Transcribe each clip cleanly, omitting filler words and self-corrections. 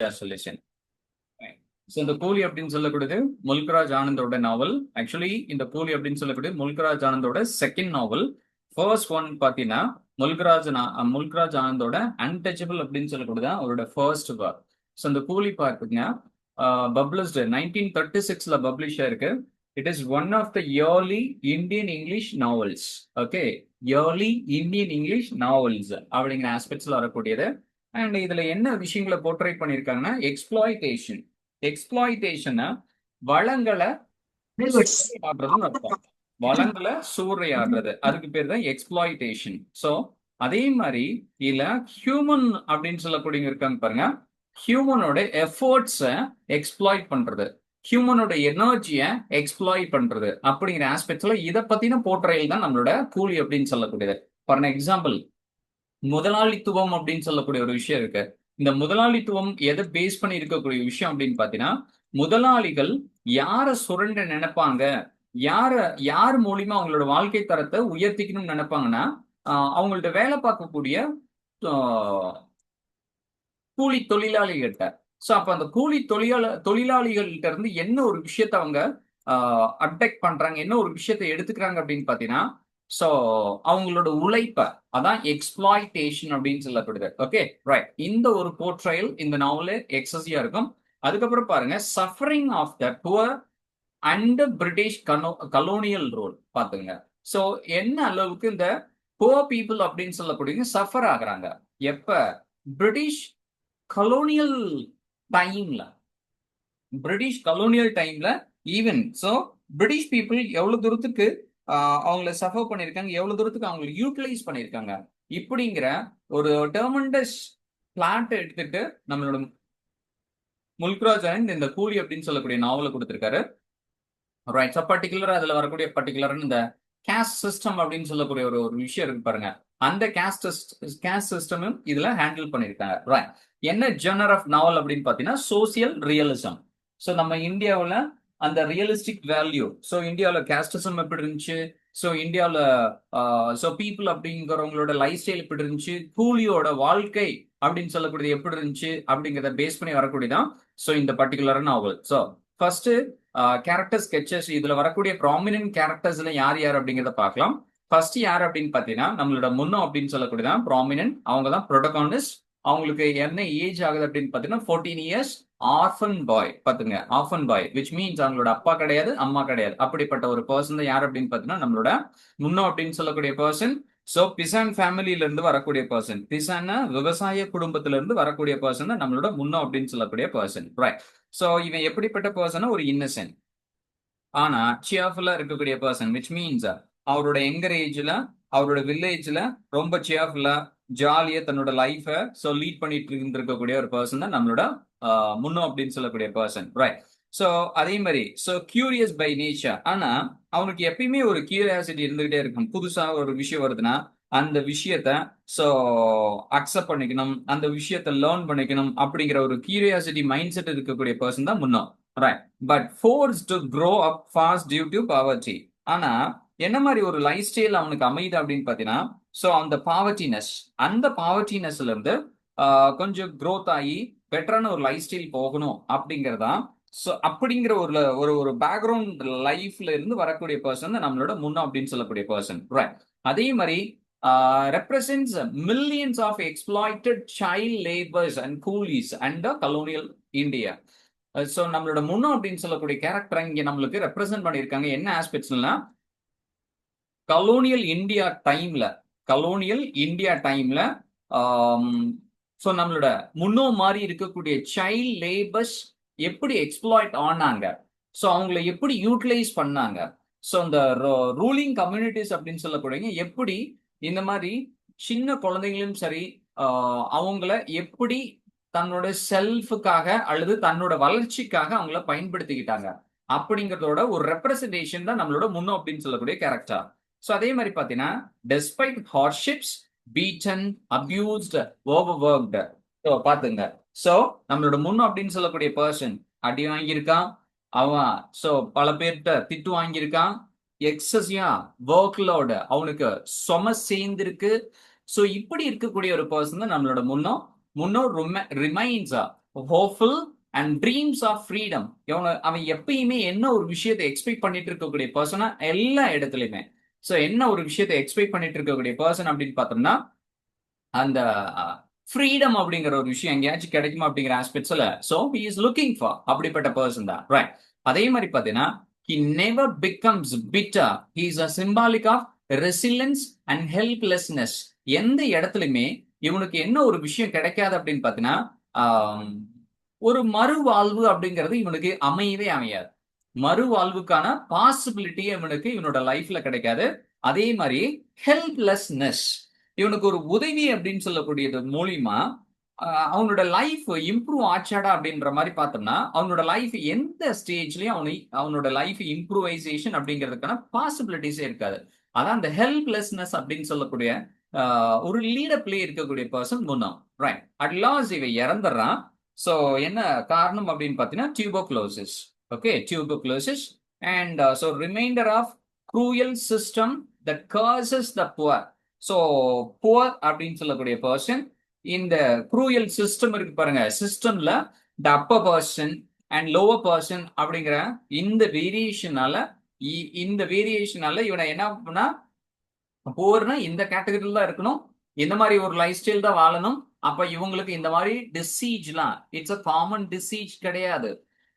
Solution. So இந்த கூலி அப்படின்னு சொல்லக்கூடியது முல்க்ராஜ் ஆனந்தோட நாவல். ஆக்சுவலி இந்த கூலி அப்படின்னு சொல்லக்கூடியது முல்க்ராஜ் ஆனந்தோட செகண்ட் நாவல். ஃபர்ஸ்ட் ஒன் பார்த்தீங்கன்னா முல்க்ராஜ் ஆனந்தோட அன்டச்சபிள் அப்படின்னு சொல்லக்கூடியது அவரோட ஃபர்ஸ்ட் ஒர்க். ஸோ இந்த கூலி பார்த்தீங்கன்னா பப்ளிஷ்டு 1936 பப்ளிஷ் ஆயிருக்கு. It is one of the early Indian English novels. Okay, early Indian English novels அப்படிங்கிற ஆஸ்பெக்ட்ஸ்ல வரக்கூடியது. அண்ட் இதுல என்ன விஷயங்களை போர்ட்ரை பண்ணியிருக்காங்கன்னா எக்ஸ்ப்ளாய்டேஷன் வளங்களை சூறையாடுறதுன்னு அர்த்தம். வளங்களை சூறையாடுறது, அதுக்கு பேர் தான் எக்ஸ்ப்ளாய்டேஷன். ஸோ அதே மாதிரி இதுல ஹியூமன் அப்படின்னு சொல்லக்கூடிய இருக்காங்க பாருங்க, ஹியூமனோட எஃபோர்ட்ஸை எக்ஸ்ப்ளாய்ட் பண்றது, ஹியூமனோட எனர்ஜியை எக்ஸ்ப்ளாய்ட் பண்றது அப்படிங்கிற ஆஸ்பெக்ட்ஸ்ல இதை பத்தின போர்ட்ரையல் தான் நம்மளோட கூலி அப்படின்னு சொல்லக்கூடியது. ஃபார் எக்ஸாம்பிள், முதலாளித்துவம் அப்படின்னு சொல்லக்கூடிய ஒரு விஷயம் இருக்கு. இந்த முதலாளித்துவம் எதை பேஸ் பண்ணி இருக்கக்கூடிய விஷயம் அப்படின்னு பாத்தீங்கன்னா, முதலாளிகள் யார சுரண்ட நினைப்பாங்க, யார் மூலியமா அவங்களோட வாழ்க்கை தரத்தை உயர்த்திக்கணும்னு நினைப்பாங்கன்னா, அவங்கள்ட்ட வேலை பார்க்கக்கூடிய கூலி தொழிலாளிகிட்ட. ஸோ அப்ப அந்த கூலி தொழிலாளிகள்கிட்ட இருந்து என்ன ஒரு விஷயத்த அவங்க அப்டெக்ட் பண்றாங்க, என்ன ஒரு விஷயத்தை எடுத்துக்கிறாங்க அப்படின்னு பாத்தீங்கன்னா, ஸோ அவங்களோட உழைப்ப, அதான் எக்ஸ்ப்ளாய்டேஷன் அப்படின்னு சொல்லப்படுது. Okay, right. இந்த ஒரு போர்ட்ரையல் இந்த நாவல எக்ஸஸியா இருக்கும். அதுக்கப்புறம் பாருங்க, suffering of the poor and British colonial role பாத்துங்க. ஸோ என்ன அளவுக்கு இந்த புவர் பீப்புள் அப்படின்னு சொல்லக்கூடிய சஃபர் ஆகுறாங்க எப்ப, பிரிட்டிஷ் கலோனியல் டைம்ல, ஈவன் ஸோ பிரிட்டிஷ் பீப்புள் எவ்வளவு தூரத்துக்கு அவங்கள சஃபர் பண்ணியிருக்காங்க, எவ்வளவு தூரத்துக்கு அவங்களை யூட்டிலைஸ் பண்ணியிருக்காங்க இப்படிங்கிற ஒரு டெர்மண்டஸ் பிளாட் எடுத்துட்டு நம்மளோட முல்க்ராஜ் ஆனந்த் இந்த கூலி அப்படின்னு சொல்லக்கூடிய நாவலை கொடுத்திருக்காரு. ரைட். ஸோ பர்டிகுலரா அதுல வரக்கூடிய பர்டிகுலர் இந்த கேஸ்ட் சிஸ்டம் அப்படின்னு சொல்லக்கூடிய ஒரு விஷயம் இருக்கு பாருங்க, அந்த கேஸ்ட் சிஸ்டமும் இதுல ஹேண்டில் பண்ணியிருக்காங்க. ரைட். என்ன ஜெனர் ஆஃப் நாவல் அப்படின்னு பாத்தீங்கன்னா சோசியல் ரியலிசம். ஸோ நம்ம இந்தியாவில் அந்த ரியலிஸ்டிக் வேல்யூ, ஸோ இந்தியாவில் கேஸ்டிசம் எப்படி இருந்துச்சு, ஸோ இந்தியாவில் ஸோ பீப்புள் அப்படிங்கிறவங்களோட லைஃப் ஸ்டைல் எப்படி இருந்துச்சு, கூலியோட வாழ்க்கை அப்படின்னு சொல்லக்கூடியது எப்படி இருந்துச்சு அப்படிங்கிறத பேஸ் பண்ணி வரக்கூடியதான் ஸோ இந்த பர்டிகுலர் நாவல். ஸோ ஃபர்ஸ்ட் கேரக்டர் ஸ்கெச்சஸ், இதுல வரக்கூடிய ப்ராமினன்ட் கேரக்டர்ஸ்ல யார் யார் அப்படிங்கிறத பார்க்கலாம். ஃபர்ஸ்ட் யார் அப்படின்னு பாத்தீங்கன்னா நம்மளோட முன்னோ அப்படின்னு சொல்லக்கூடியதான் ப்ராமினன்ட், அவங்க தான் ப்ரோட்டகானிஸ்ட். அவங்களுக்கு என்ன ஏஜ் ஆகுது அப்படின்னு பாத்தீங்கன்னா 14 இயர்ஸ். ஆர்ஃபன் பாய் பாத்துங்க, ஆர்ஃபன் பாய் விச் மீன்ஸ் அவங்களோட அப்பா கிடையாது, அம்மா கிடையாது, அப்படிப்பட்ட ஒரு பர்சன் தான் யார் அப்படின்னு பாத்தீங்கன்னா நம்மளோட முன்னோ அப்படின்னு சொல்லக்கூடிய பர்சன். சோ பிசான் ஃபேமிலியில இருந்து வரக்கூடிய பர்சன், பிசான் விவசாய குடும்பத்தில இருந்து வரக்கூடிய பர்சன் தான் நம்மளோட முன்னோ அப்படின்னு சொல்லக்கூடிய பர்சன். ரைட். சோ இவன் எப்படிப்பட்ட பர்சன், ஒரு இன்னசென்ட் ஆனா சியர்ஃபுல்லா இருக்கக்கூடிய பர்சன், விச் மீன்ஸ் அவரோட எங்கர் ஏஜ்ல அவரோட வில்லேஜ்ல ரொம்ப சியர்ஃபுல்லா ஜாலியா தன்னோட லைஃப சோ லீட் பண்ணிட்டு இருந்திருக்கக்கூடிய ஒரு பர்சன் தான் நம்மளோட முன்னோ அப்படின்னு சொல்லக்கூடிய பர்சன். ரைட். சோ அதே மாதிரி சோ கியூரியஸ் பை நேச்சர், ஆனா அவனுக்கு எப்பயுமே ஒரு கியூரியாசிட்டி இருந்துகிட்டே இருக்கும். புதுசா ஒரு விஷயம் வருதுன்னா அந்த விஷயத்த சோ அக்செப்ட் பண்ணிக்கணும், அந்த விஷயத்த லேர்ன் பண்ணிக்கணும் அப்படிங்கிற ஒரு கியூரியாசிட்டி மைண்ட் செட் இருக்கக்கூடிய பர்சன் தான் Munoo. Right. But force to grow up fast due to poverty. ஆனா என்ன மாதிரி ஒரு லைஃப் ஸ்டைல் அவனுக்கு அமையுது அப்படின்னு பாத்தீங்கன்னா, சோ அந்த பாவர்ட்டினஸ்ல இருந்து கொஞ்சம் க்ரோத் ஆகி பெட்டரான ஒரு லைஃப் ஸ்டைல் போகணும் அப்படிங்கறதா. ஸோ அப்படிங்கிற ஒரு ஒரு ஒரு பேக்ரவுண்ட் லைஃப்ல இருந்து வரக்கூடிய பர்சன் தான் நம்மளோட முன்னோ அப்படின்னு சொல்லக்கூடிய பர்சன். ரைட். அதே மாதிரி represents millions of exploited child labours and coolies and the colonial India. So நம்மளோட முன்னோ அப்படின்னு சொல்லக்கூடிய கேரக்டர் இங்க நம்மளுக்கு ரெப்ரசென்ட் பண்ணியிருக்காங்க. என்ன ஆஸ்பெக்ட்ஸ்னா கலோனியல் இந்தியா டைம்ல ஸோ நம்மளோட முன்னோ மாதிரி இருக்கக்கூடிய சைல்ட் லேபர்ஸ் எப்படி எக்ஸ்ப்ளாய்ட் ஆனாங்க, ஸோ அவங்கள எப்படி யூட்டிலைஸ் பண்ணாங்க, ஸோ இந்த ரூலிங் கம்யூனிட்டிஸ் அப்படின்னு சொல்லக்கூடிய எப்படி இந்த மாதிரி சின்ன குழந்தைங்களும் சரி அவங்கள எப்படி தன்னோட செல்ஃபுக்காக அல்லது தன்னோட வளர்ச்சிக்காக அவங்கள பயன்படுத்திக்கிட்டாங்க அப்படிங்கிறதோட ஒரு ரெப்ரசன்டேஷன் தான் நம்மளோட முன்னோ அப்படின்னு சொல்லக்கூடிய கேரக்டர். ஸோ அதே மாதிரி பார்த்தீங்கன்னா despite hardships, beaten, abused, overworked. So பாத்துங்க, ஸோ நம்மளோட முன்னோ அப்படின்னு சொல்லக்கூடிய பர்சன் அடி வாங்கியிருக்கான், அவன் ஸோ பல பேர்கிட்ட திட்டு வாங்கியிருக்கான், எக்ஸசியா ஒர்க்லோட அவனுக்கு சொம சேர்ந்திருக்கு. ஸோ இப்படி இருக்கக்கூடிய ஒரு பர்சன் தான் நம்மளோட Munoo remains hopeful and dreams of freedom. அவன் எப்பயுமே என்ன ஒரு விஷயத்தை எக்ஸ்பெக்ட் பண்ணிட்டு இருக்கக்கூடிய பர்சனா எல்லா இடத்துலயுமே. ஸோ என்ன ஒரு விஷயத்தை எக்ஸ்பெக்ட் பண்ணிட்டு இருக்கக்கூடிய பர்சன் அப்படின்னு பார்த்தோம்னா அந்த ஃப்ரீடம் அப்படிங்கிற ஒரு விஷயம் எங்கேயாச்சும் கிடைக்குமா அப்படிங்கிற ஆஸ்பெக்ட்ஸ்ல so he is looking for அப்படிப்பட்ட பர்சன் தான், ரைட். அதே மாதிரி பார்த்தீங்கன்னா he never becomes bitter. He is a symbolic of resilience and helplessness. எந்த இடத்துலயுமே இவனுக்கு என்ன ஒரு விஷயம் கிடைக்காது அப்படின்னு பார்த்தீங்கன்னா ஒரு மறுவாழ்வு அப்படிங்கிறது இவனுக்கு அமையவே அமையாது. மறுவாழ்வுக்கான பாசிபிலிட்டியே இவனுக்கு இவனோட லைஃப்ல கிடைக்காது. அதே மாதிரி ஹெல்ப்லெஸ்னஸ், இவனுக்கு ஒரு உதவி அப்படின்னு சொல்லக்கூடியது மூலியமா அவனோட லைஃப் இம்ப்ரூவ் ஆச்சாடா அப்படின்ற மாதிரி பார்த்தோம்னா அவனோட லைஃப் எந்த ஸ்டேஜ்லயும் அவனோட லைஃப் இம்ப்ரூவைசேஷன் அப்படிங்கிறதுக்கான பாசிபிலிட்டிஸே இருக்காது. அதான் அந்த ஹெல்ப்லெஸ்னஸ் அப்படின்னு சொல்லக்கூடிய ஒரு லீட பிளே இருக்கக்கூடிய பர்சன் முன்னாம், ரைட். அட் லாஸ்ட் இவன் இறந்துடுறான். ஸோ என்ன காரணம் அப்படின்னு பார்த்தீங்கன்னா tuberculosis. Okay, tuberculosis. And so reminder of cruel system that causes the poor. So poor அப்படின்னு சொல்லக்கூடிய பர்சன் இந்த க்ரூயல் சிஸ்டம் இருக்கு பாருங்க, சிஸ்டம்ல the upper person and lower person அப்படிங்கிற இந்த வேரியேஷனால இவனை என்ன பண்ணா புவர்னா இந்த கேட்டகரியில தான் இருக்கணும், இந்த மாதிரி ஒரு லைஃப் ஸ்டைல் தான் வாழணும். அப்ப இவங்களுக்கு இந்த மாதிரி டிசீஜ்லாம் இட்ஸ் அ காமன் டிசீஜ் கிடையாது.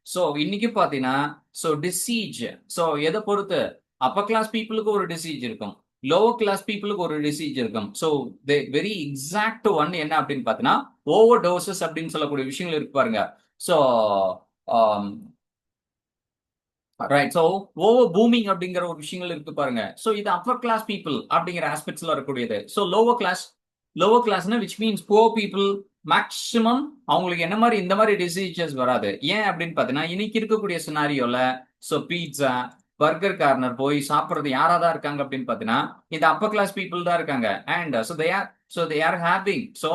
ஸோ இன்னைக்கு பாத்தீங்கன்னா ஸோ டிசீஜ் ஸோ எதை பொறுத்து அப்பர் கிளாஸ் பீப்புளுக்கு ஒரு டிசீஜ் இருக்கும், லோவர் கிளாஸ் பீப்புளுக்கு ஒரு டிசீஜ் இருக்கும். ஸோ வெரி எக்ஸாக்ட் ஒன் என்ன அப்படின்னு பார்த்தீங்கன்னா ஓவர் டோசஸ் அப்படின்னு சொல்லக்கூடிய விஷயங்கள் இருக்கு பாருங்க. So right, so over booming அப்படிங்கிற ஒரு விஷயங்கள் இருக்கு பாருங்க. ஸோ இது அப்பர் கிளாஸ் பீப்புள் அப்படிங்கிற ஆஸ்பெக்ட்ஸ்ல இருக்கக்கூடியது. ஸோ லோவர் கிளாஸ்னா which means poor people maximum அவங்களுக்கு என்ன மாதிரி இந்த மாதிரி டிசீசஸ் வராது. ஏன் அப்படின்னு பார்த்தீங்கன்னா இன்னைக்கு இருக்கக்கூடிய சினாரியோல ஸோ பீட்சா பர்கர் கார்னர் போய் சாப்பிட்றது யாரா தான் இருக்காங்க அப்படின்னு பார்த்தீங்கன்னா இந்த அப்பர் கிளாஸ் பீப்புள் தான் இருக்காங்க. And so they are having so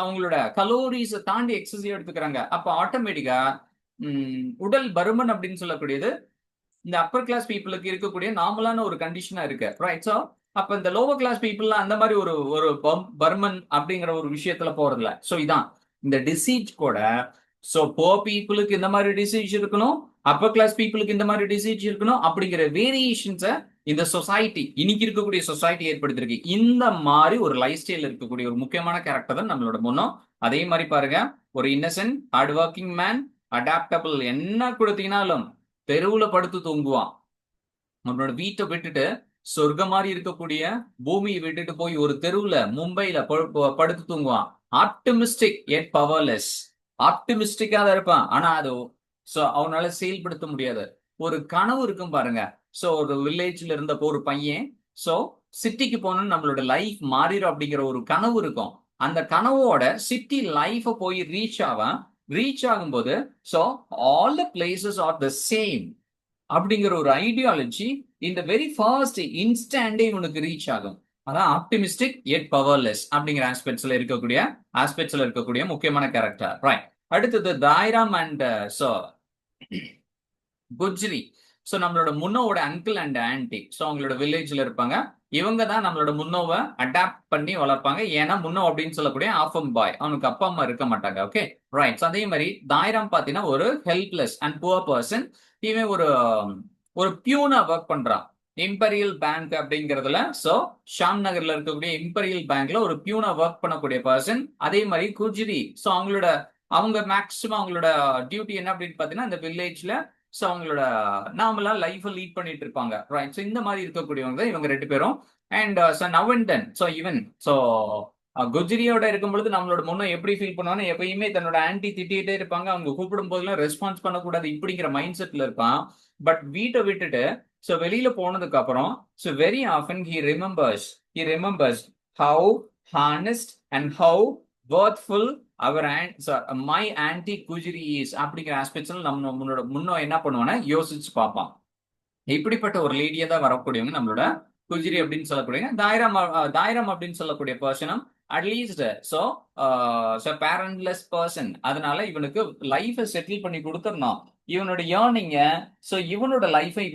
அவங்களோட கலோரிஸை தாண்டி எக்ஸசைஸ் எடுத்துக்கிறாங்க. அப்போ ஆட்டோமேட்டிக்கா உடல் பருமன் அப்படின்னு சொல்லக்கூடியது இந்த அப்பர் கிளாஸ் பீப்புளுக்கு இருக்கக்கூடிய நார்மலான ஒரு கண்டிஷனா இருக்கு, ரைட். ஸோ அப்ப இந்த லோவர் கிளாஸ் பீப்புள்லாம் அந்த மாதிரி ஒரு ஒரு பர்மன் அப்படிங்கிற ஒரு விஷயத்துல போறதில்ல. ஸோ இதான் இந்த டிசீஸ் கூட. ஸோ புவர் பீப்புளுக்கு இந்த மாதிரி டிசீஸ் இருக்கணும், அப்பர் கிளாஸ் பீப்புளுக்கு இந்த மாதிரி டிசீஸ் இருக்கணும் அப்படிங்கிற வேரியேஷன்ஸை இந்த சொசைட்டி இன்னைக்கு இருக்கக்கூடிய சொசைட்டி ஏற்படுத்திருக்கு. இந்த மாதிரி ஒரு லைஃப் ஸ்டைல் இருக்கக்கூடிய ஒரு முக்கியமான கேரக்டர் தான் நம்மளோட முன்னோம். அதே மாதிரி பாருங்க, ஒரு Innocent hard working man, adaptable, என்ன கொடுத்தீங்கன்னாலும் தெருவுல படுத்து தூங்குவான். அவனோட வீட்டை விட்டுட்டு சொர்க்கம் மாதிரி இருக்கக்கூடிய பூமியை விட்டுட்டு போய் ஒரு தெருவுல மும்பைல படுத்து தூங்குவான். ஆப்டிமிஸ்டிக் எட் பவர்லெஸ். ஆப்டிமிஸ்டிக்கா தான் இருப்பான், ஆனா அது அவனால செயல்படுத்த முடியாது. ஒரு கனவு இருக்கும் பாருங்க. ஸோ ஒரு வில்லேஜ்ல இருந்த ஒரு பையன் ஸோ சிட்டிக்கு போகணும்னு நம்மளோட லைஃப் மாறிடும் அப்படிங்கிற ஒரு கனவு இருக்கும். அந்த கனவோட சிட்டி லைஃப போய் ரீச் ஆகும்போது so all the places R the same அப்படிங்கிற ஒரு ஐடியாலஜி இந்த வெரி ஃபர்ஸ்ட் இன்ஸ்டன்டே உனக்கு ரீச் ஆகும். அதான் ஆப்டிமிஸ்டிக் எட் பவர்லெஸ் அப்படிங்கிற ஆஸ்பெக்ட்ஸ்ல இருக்கக்கூடிய முக்கியமான கேரக்டர், ரைட். அடுத்தது தாய்ராம் அண்ட் ஸோ குஜ்ரி. ஸோ நம்மளோட முன்னோட அங்கிள் அண்ட் ஆன்டி ஸோ அவங்களோட வில்லேஜ்ல இருப்பாங்க. இவங்க தான் நம்மளோட முன்னோவை அடாப்ட் பண்ணி வளர்ப்பாங்க. ஏன்னா முன்னோ அப்படின்னு சொல்லக்கூடிய ஆஃபம் பாய், அவனுக்கு அப்பா அம்மா இருக்க மாட்டாங்க. Okay, right. அதே மாதிரி தாய்ராம் பாத்தீங்கன்னா ஒரு ஹெல்ப்லெஸ் அண்ட் புவர் பர்சன். இவன் ஒரு பியூனா ஒர்க் பண்றான் இம்பீரியல் பேங்க் அப்படிங்கிறதுல. ஸோ ஷாம் நகர்ல இருக்கக்கூடிய இம்பீரியல் பேங்க்ல ஒரு பியூனா ஒர்க் பண்ணக்கூடிய பர்சன். அதே மாதிரி குஜ்ரி ஸோ அவங்க மேக்சிமம் அவங்களோட டியூட்டி என்ன அப்படின்னு பாத்தீங்கன்னா இந்த வில்லேஜ்ல ஸோ அவங்களோட நார்மலா லைஃப் லீட் பண்ணிட்டு இருப்பாங்க, ரைட். ஸோ இந்த மாதிரி இருக்கக்கூடியவங்க இவங்க ரெண்டு பேரும். And so now and then so even so குஜ்ரியோட இருக்கும் பொழுது நம்மளோட முன்னே எப்படி ஃபீல் பண்ணுவாங்க, எப்பயுமே தன்னோட ஆன்டி திட்டிகிட்டே இருப்பாங்க, அவங்க கூப்பிடும் போதெல்லாம் ரெஸ்பான்ஸ் பண்ணக்கூடாது இப்படிங்கிற மைண்ட் செட்ல இருப்பான். பட் வீட்டை விட்டுட்டு ஸோ வெளியில போனதுக்கு அப்புறம் so very often he remembers how honest and how worthful அவர் மை ஆன்டி குஜ்ரி இஸ் அப்படிங்கிற ஆஸ்பெக்ட்ஸ்ல நம்ம முன்னோ என்ன பண்ணுவானா யோசிச்சு பார்ப்பான். இப்படிப்பட்ட ஒரு லேடியா தான் வரக்கூடியவங்க நம்மளோட குஜ்ரி அப்படின்னு சொல்லக்கூடிய தாய்ராம் அப்படின்னு சொல்லக்கூடிய பர்சனும் அட்லீஸ்ட் ஸோ பேரண்ட்லெஸ் பர்சன். அதனால இவனுக்கு லைஃபை செட்டில் பண்ணி கொடுத்துடணும். இவனோட ஏர்னிங்க ஸோ இவனோட லைஃபை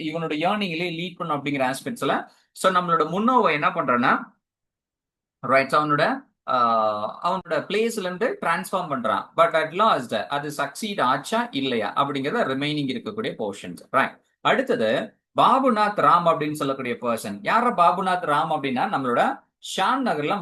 இவனோட ஏர்னிங்லேயே லீட் பண்ணும் அப்படிங்கிற ஆஸ்பெக்ட்ஸ்ல ஸோ நம்மளோட முன்னோவை என்ன பண்றேன்னா ரைட் அவனோட அவனோட பிளேஸ்ல இருந்து டிரான்ஸ்ஃபார்ம் பண்றான். பட் அட் லாஸ்ட் அது சக்சீட் ஆச்சா இல்லையா அப்படிங்கறத ரிமைனிங் இருக்கக்கூடிய போர்ஷன்ஸ். ரைட். அடுத்தது பாபுநாத் ராம் அப்படின்னு சொல்லக்கூடிய பர்சன். யார பாபுநாத் ராம் அப்படின்னா நம்மளோட ஷான் நகர்ல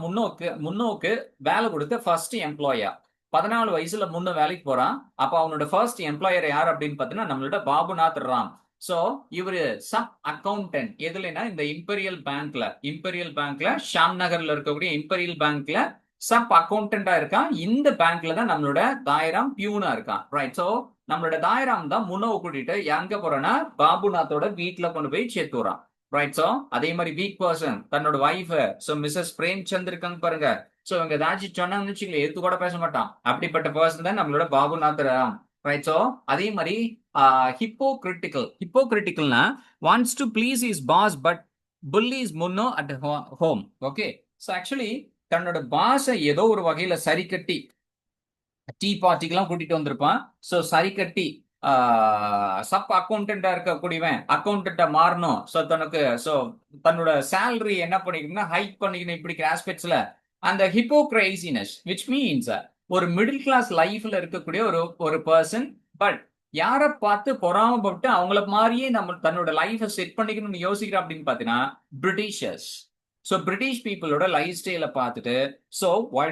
முன்னோக்கு வேலை கொடுத்த ஃபர்ஸ்ட் எம்ப்ளாயா. 14 வயசுல முன்ன வேலைக்கு போறான். அப்ப அவனோட ஃபர்ஸ்ட் எம்ப்ளாயர் யார் அப்படின்னு பாத்தீங்கன்னா நம்மளோட பாபுநாத் ராம். சோ இவரு சப் அக்கௌண்டன்ட் எதுலன்னா இந்த இம்பீரியல் பேங்க்ல ஷாம் நகர்ல இருக்கக்கூடிய இம்பீரியல் பேங்க்ல சப் அக்கௌண்டன்டா இருக்கான். இந்த பேங்க்ல தான் நம்மளோட தாயராம் பியூனா இருக்கான். ரைட். சோ நம்மளோட தாயராம் தான் முன்னோவை கூட்டிட்டு எங்க போறோம்னா பாபுநாத்தோட வீட்டுல கொண்டு போய் சேர்த்து வரான். ரைட். சோ அதே மாதிரி வீக் பர்சன் தன்னோட வைஃப் சோ மிஸ்ஸஸ் பிரேம்சந்த் இருக்காங்க பாருங்க. சோ இவங்க ஏதாச்சும் சொன்னாங்கன்னு வச்சுக்கல எடுத்து கூட பேச மாட்டான். அப்படிப்பட்ட பர்சன் தான் நம்மளோட பாபுநாத் ராம். ரைட். சோ அதே மாதிரி ஹிப்போகிரிட்டிக்கல்னா wants to please is boss but bullies Munoo at home. Okay. So actually தன்னோட பாஸை ஏதோ ஒரு வகையில சரி கட்டி டீ பார்ட்டிக்கெல்லாம் கூட்டிட்டு வந்திருப்பான். ஸோ சரி கட்டி சப் அக்கௌண்டண்டா இருக்கக்கூடியவன் அக்கௌண்டண்டா மாறணும். ஸோ தனக்கு ஸோ தன்னோட சேலரி என்ன பண்ணிக்கணும்னா ஹைக் பண்ணிக்கணும். இப்படி ஆஸ்பெக்ட்ஸ்ல அந்த ஹிப்போக்ரைசினஸ் விச் மீன்ஸ் ஒரு மிடில் கிளாஸ் லைஃப்ல இருக்கக்கூடிய ஒரு பர்சன் பட் யாரை பார்த்து பொறாமப்பட்டு அவங்கள மாதிரியே நம்ம தன்னோட லைஃபை செட் பண்ணிக்கணும்னு யோசிக்கிறோம் அப்படின்னு பார்த்தீங்கன்னா பிரிட்டிஷர்ஸ். ஸோ பிரிட்டிஷ் பீப்புளோட லைஃப் ஸ்டைலை பார்த்துட்டு so why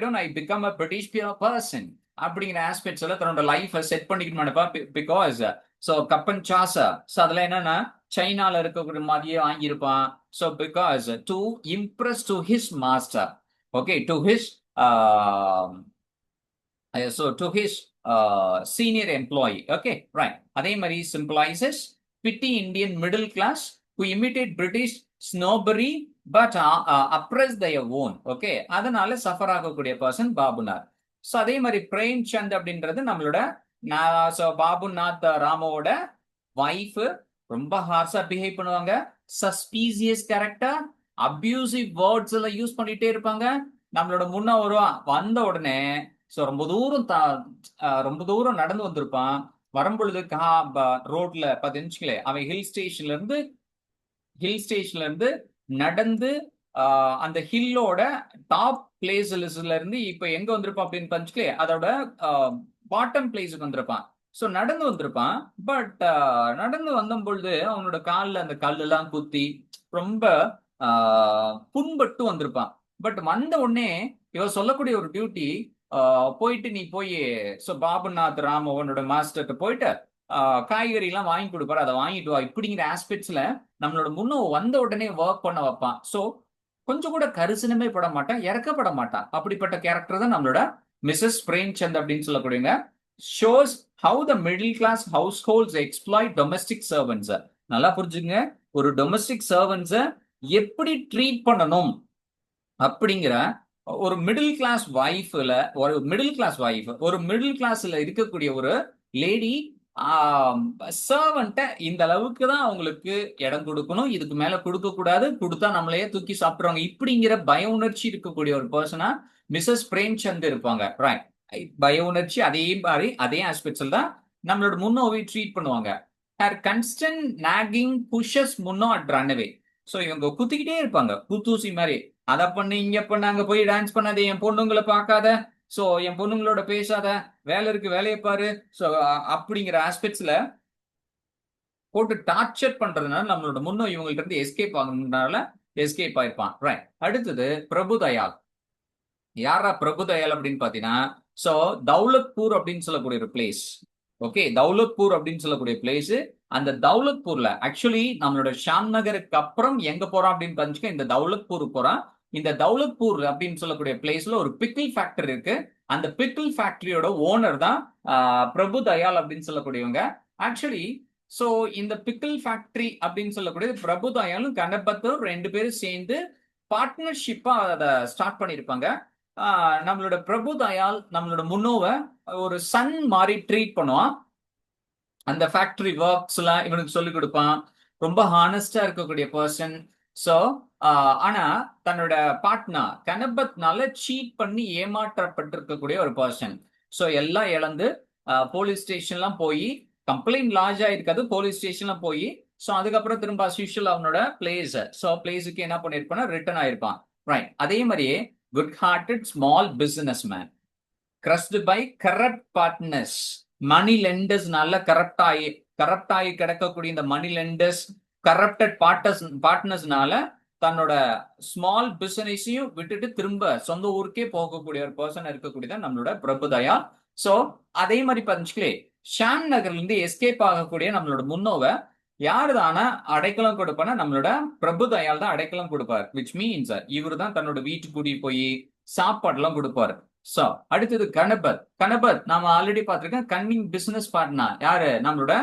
don't I become a British person அப்படிங்கிற ஆஸ்பெக்ட்ஸ் எல்லாம் தன்னோட லைஃபை செட் பண்ணிக்கணும் நினைப்பா. பிகாஸ் ஸோ கப்பன் சாசா ஸோ அதில் என்னன்னா சைனால இருக்கக்கூடிய மாதிரியே வாங்கியிருப்பான். So because to impress to his master. Okay. To his senior employee. Okay, right. அதே மாதிரி symbolizes petty Indian middle class who imitate British snobbery but oppress their own. Okay, அதனால சஃபர் ஆகக்கூடிய பர்சன் பாபுநாத். ஸோ அதே மாதிரி பிரேம்சந்த் அப்படின்றது நம்மளோட பாபுநாத் ராமோட wife. ரொம்ப ஹார்ஷா பிஹேவ் பண்ணுவாங்க. சஸ்பீசியஸ் கேரக்டர், அபியூசிவ் வேர்ட்ஸ் எல்லாம் யூஸ் பண்ணிட்டே இருப்பாங்க. நம்மளோட முன்ன வருவான். வந்த உடனே ஸோ ரொம்ப தூரம் நடந்து வந்திருப்பான். வரும்பொழுது ரோட்ல பாத்தீங்கன்னு அவன் ஹில் ஸ்டேஷன்ல இருந்து நடந்து அந்த ஹில்லோட டாப் பிளேஸ்ல இருந்து இப்ப எங்க வந்திருப்பான் அப்படின்னு பாத்துக்கலே அதோட பாட்டம் பிளேஸுக்கு வந்திருப்பான். ஸோ நடந்து வந்திருப்பான். பட் நடந்து வந்த பொழுது அவனோட காலில் அந்த கல் எல்லாம் குத்தி ரொம்ப புண்பட்டு வந்திருப்பான். பட் வந்த உடனே இவன் சொல்லக்கூடிய ஒரு டியூட்டி போயிட்டு நீ போய் ஸோ பாபுநாத் ராமவனோட மாஸ்டர்கிட்ட போயிட்டு காய்கறி எல்லாம் வாங்கி கொடுப்பாரு, அதை வாங்கிட்டு வா இப்படிங்கிற ஆஸ்பெக்ட்ஸ்ல நம்மளோட முன்னோ வந்த உடனே ஒர்க் பண்ண வைப்பான். ஸோ கொஞ்சம் கூட கரிசனமே பட மாட்டான், இறக்கப்பட மாட்டான். அப்படிப்பட்ட கேரக்டர் தான் நம்மளோட மிஸ்ஸஸ் பிரேம்சந்த் அப்படின்னு சொல்லக்கூடியவங்க. Shows how the middle class households exploit domestic servants. நல்லா புரிஞ்சுங்க, ஒரு டொமஸ்டிக் சர்வன்ஸை எப்படி ட்ரீட் பண்ணணும் அப்படிங்கிற ஒரு மிடில் கிளாஸ் வைஃப்ல ஒரு மிடில் கிளாஸ்ல இருக்கக்கூடிய ஒரு லேடி சர்வன்ட்ட இந்த அளவுக்கு தான் அவங்களுக்கு இடம் கொடுக்கணும், இதுக்கு மேல கொடுக்க கூடாது, கொடுத்தா நம்மளையே தூக்கி சாப்பிடுவாங்க இப்படிங்கிற பய உணர்ச்சி இருக்கக்கூடிய ஒரு பர்சனா மிஸ்ஸஸ் பிரேம்சந்த் இருப்பாங்க. ரைட். பய உணர்ச்சி அதே மாதிரி அதே ஆஸ்பெக்ட்ஸ்ல தான் நம்மளோட முன்னோவை ட்ரீட் பண்ணுவாங்க. Her constant nagging pushes Munoo at run away. So இவங்க குத்திக்கிட்டே இருப்பாங்க குத்தூசி மாதிரி. அதை பண்ணு இங்க பண்ண அங்க போய் டான்ஸ் பண்ணாத, என் பொண்ணுங்களை பார்க்காத, ஸோ என் பொண்ணுங்களோட பேசாத, வேலை இருக்கு வேலையை பாரு. ஸோ அப்படிங்கிற ஆஸ்பெக்ட்ஸ்ல போட்டு டார்ச்சர் பண்றதுனால நம்மளோட முன்னோ இவங்கள்ட்ட இருந்து எஸ்கேப் ஆகணும்னால எஸ்கேப் ஆயிருப்பான். ரைட். அடுத்தது பிரபுதயால். யாரா பிரபுதயால் அப்படின்னு பாத்தீங்கன்னா ஸோ தௌலத்பூர் அப்படின்னு சொல்லக்கூடிய ஒரு பிளேஸ். ஓகே, தௌலத்பூர் அப்படின்னு சொல்லக்கூடிய பிளேஸ். அந்த தௌலத்பூர்ல ஆக்சுவலி நம்மளோட ஷாம் நகருக்கு அப்புறம் எங்க போறோம் அப்படின்னு பாத்தீங்கன்னா இந்த தௌலத்பூர் போறான். இந்த தௌலத்பூர் அப்படின்னு சொல்லக்கூடிய பிளேஸ்ல ஒரு பிக்கிள் ஃபேக்டரி இருக்கு. அந்த பிக்கிள் ஃபேக்டரியோட ஓனர் தான் பிரபு தயால் அப்படின்னு சொல்லக்கூடியவங்க. ஆக்சுவலி சோ இந்த பிக்கிள் ஃபேக்டரி அப்படின்னு சொல்லக்கூடிய பிரபு தயாலும் கணபத்தும் ரெண்டு பேரும் சேர்ந்து பார்ட்னர்ஷிப்பா அதை ஸ்டார்ட் பண்ணிருப்பாங்க. நம்மளோட பிரபு தயால் நம்மளோட முன்னோவை ஒரு சன் மாதிரி ட்ரீட் பண்ணுவான். அந்த ஃபேக்டரி ஒர்க்ஸ் எல்லாம் இவனுக்கு சொல்லிக் கொடுப்பான். ரொம்ப ஹானஸ்டா இருக்கக்கூடிய பர்சன். ஸோ ஆனா தன்னோட பார்ட்னர் கணபத்னால சீட் பண்ணி ஏமாற்றப்பட்டிருக்கக்கூடிய ஒரு பர்சன். ஸோ எல்லாம் இழந்து போலீஸ் ஸ்டேஷன்லாம் போய் கம்ப்ளைண்ட் லார்ஜ் ஆயிருக்காது, போலீஸ் ஸ்டேஷன்லாம் போய் ஸோ அதுக்கப்புறம் திரும்ப அஸ்யூஷுவல் அவனோட பிளேஸுக்கு என்ன பண்ணிருப்பான்னா ரிட்டர்ன் ஆயிருப்பான். ரைட். அதே மாதிரியே good hearted small business man, crushed by corrupt partners, money லெண்டர்ஸ்னால கரப்ட் ஆகி கிடக்கக்கூடிய இந்த மணி லெண்டர்ஸ், கரப்டட் பார்ட்னர்ஸ்னால தன்னோட ஸ்மால் பிசினஸையும் விட்டுட்டு திரும்ப சொந்த ஊருக்கே போகக்கூடிய ஒரு பர்சன் இருக்கக்கூடியதான் நம்மளோட பிரபுதயாள். சோ அதே மாதிரி பஞ்சுக்களே ஷாம் நகர்ல இருந்து எஸ்கேப் ஆகக்கூடிய நம்மளோட முன்னோவை யாரு தானே அடைக்கலம் கொடுப்பானா, நம்மளோட பிரபுதயாள் தான் அடைக்கலம் கொடுப்பார். விச் மீன்ஸ் இவரு தான் தன்னோட வீட்டுக்கு கூட்டிட்டு போய் சாப்பாடு எல்லாம் கொடுப்பாரு. சோ அடுத்தது கணபத் நாம ஆல்ரெடி பார்த்திருக்கோம், கன்னிங் பிசினஸ் பார்ட்னர் யாரு, நம்மளோட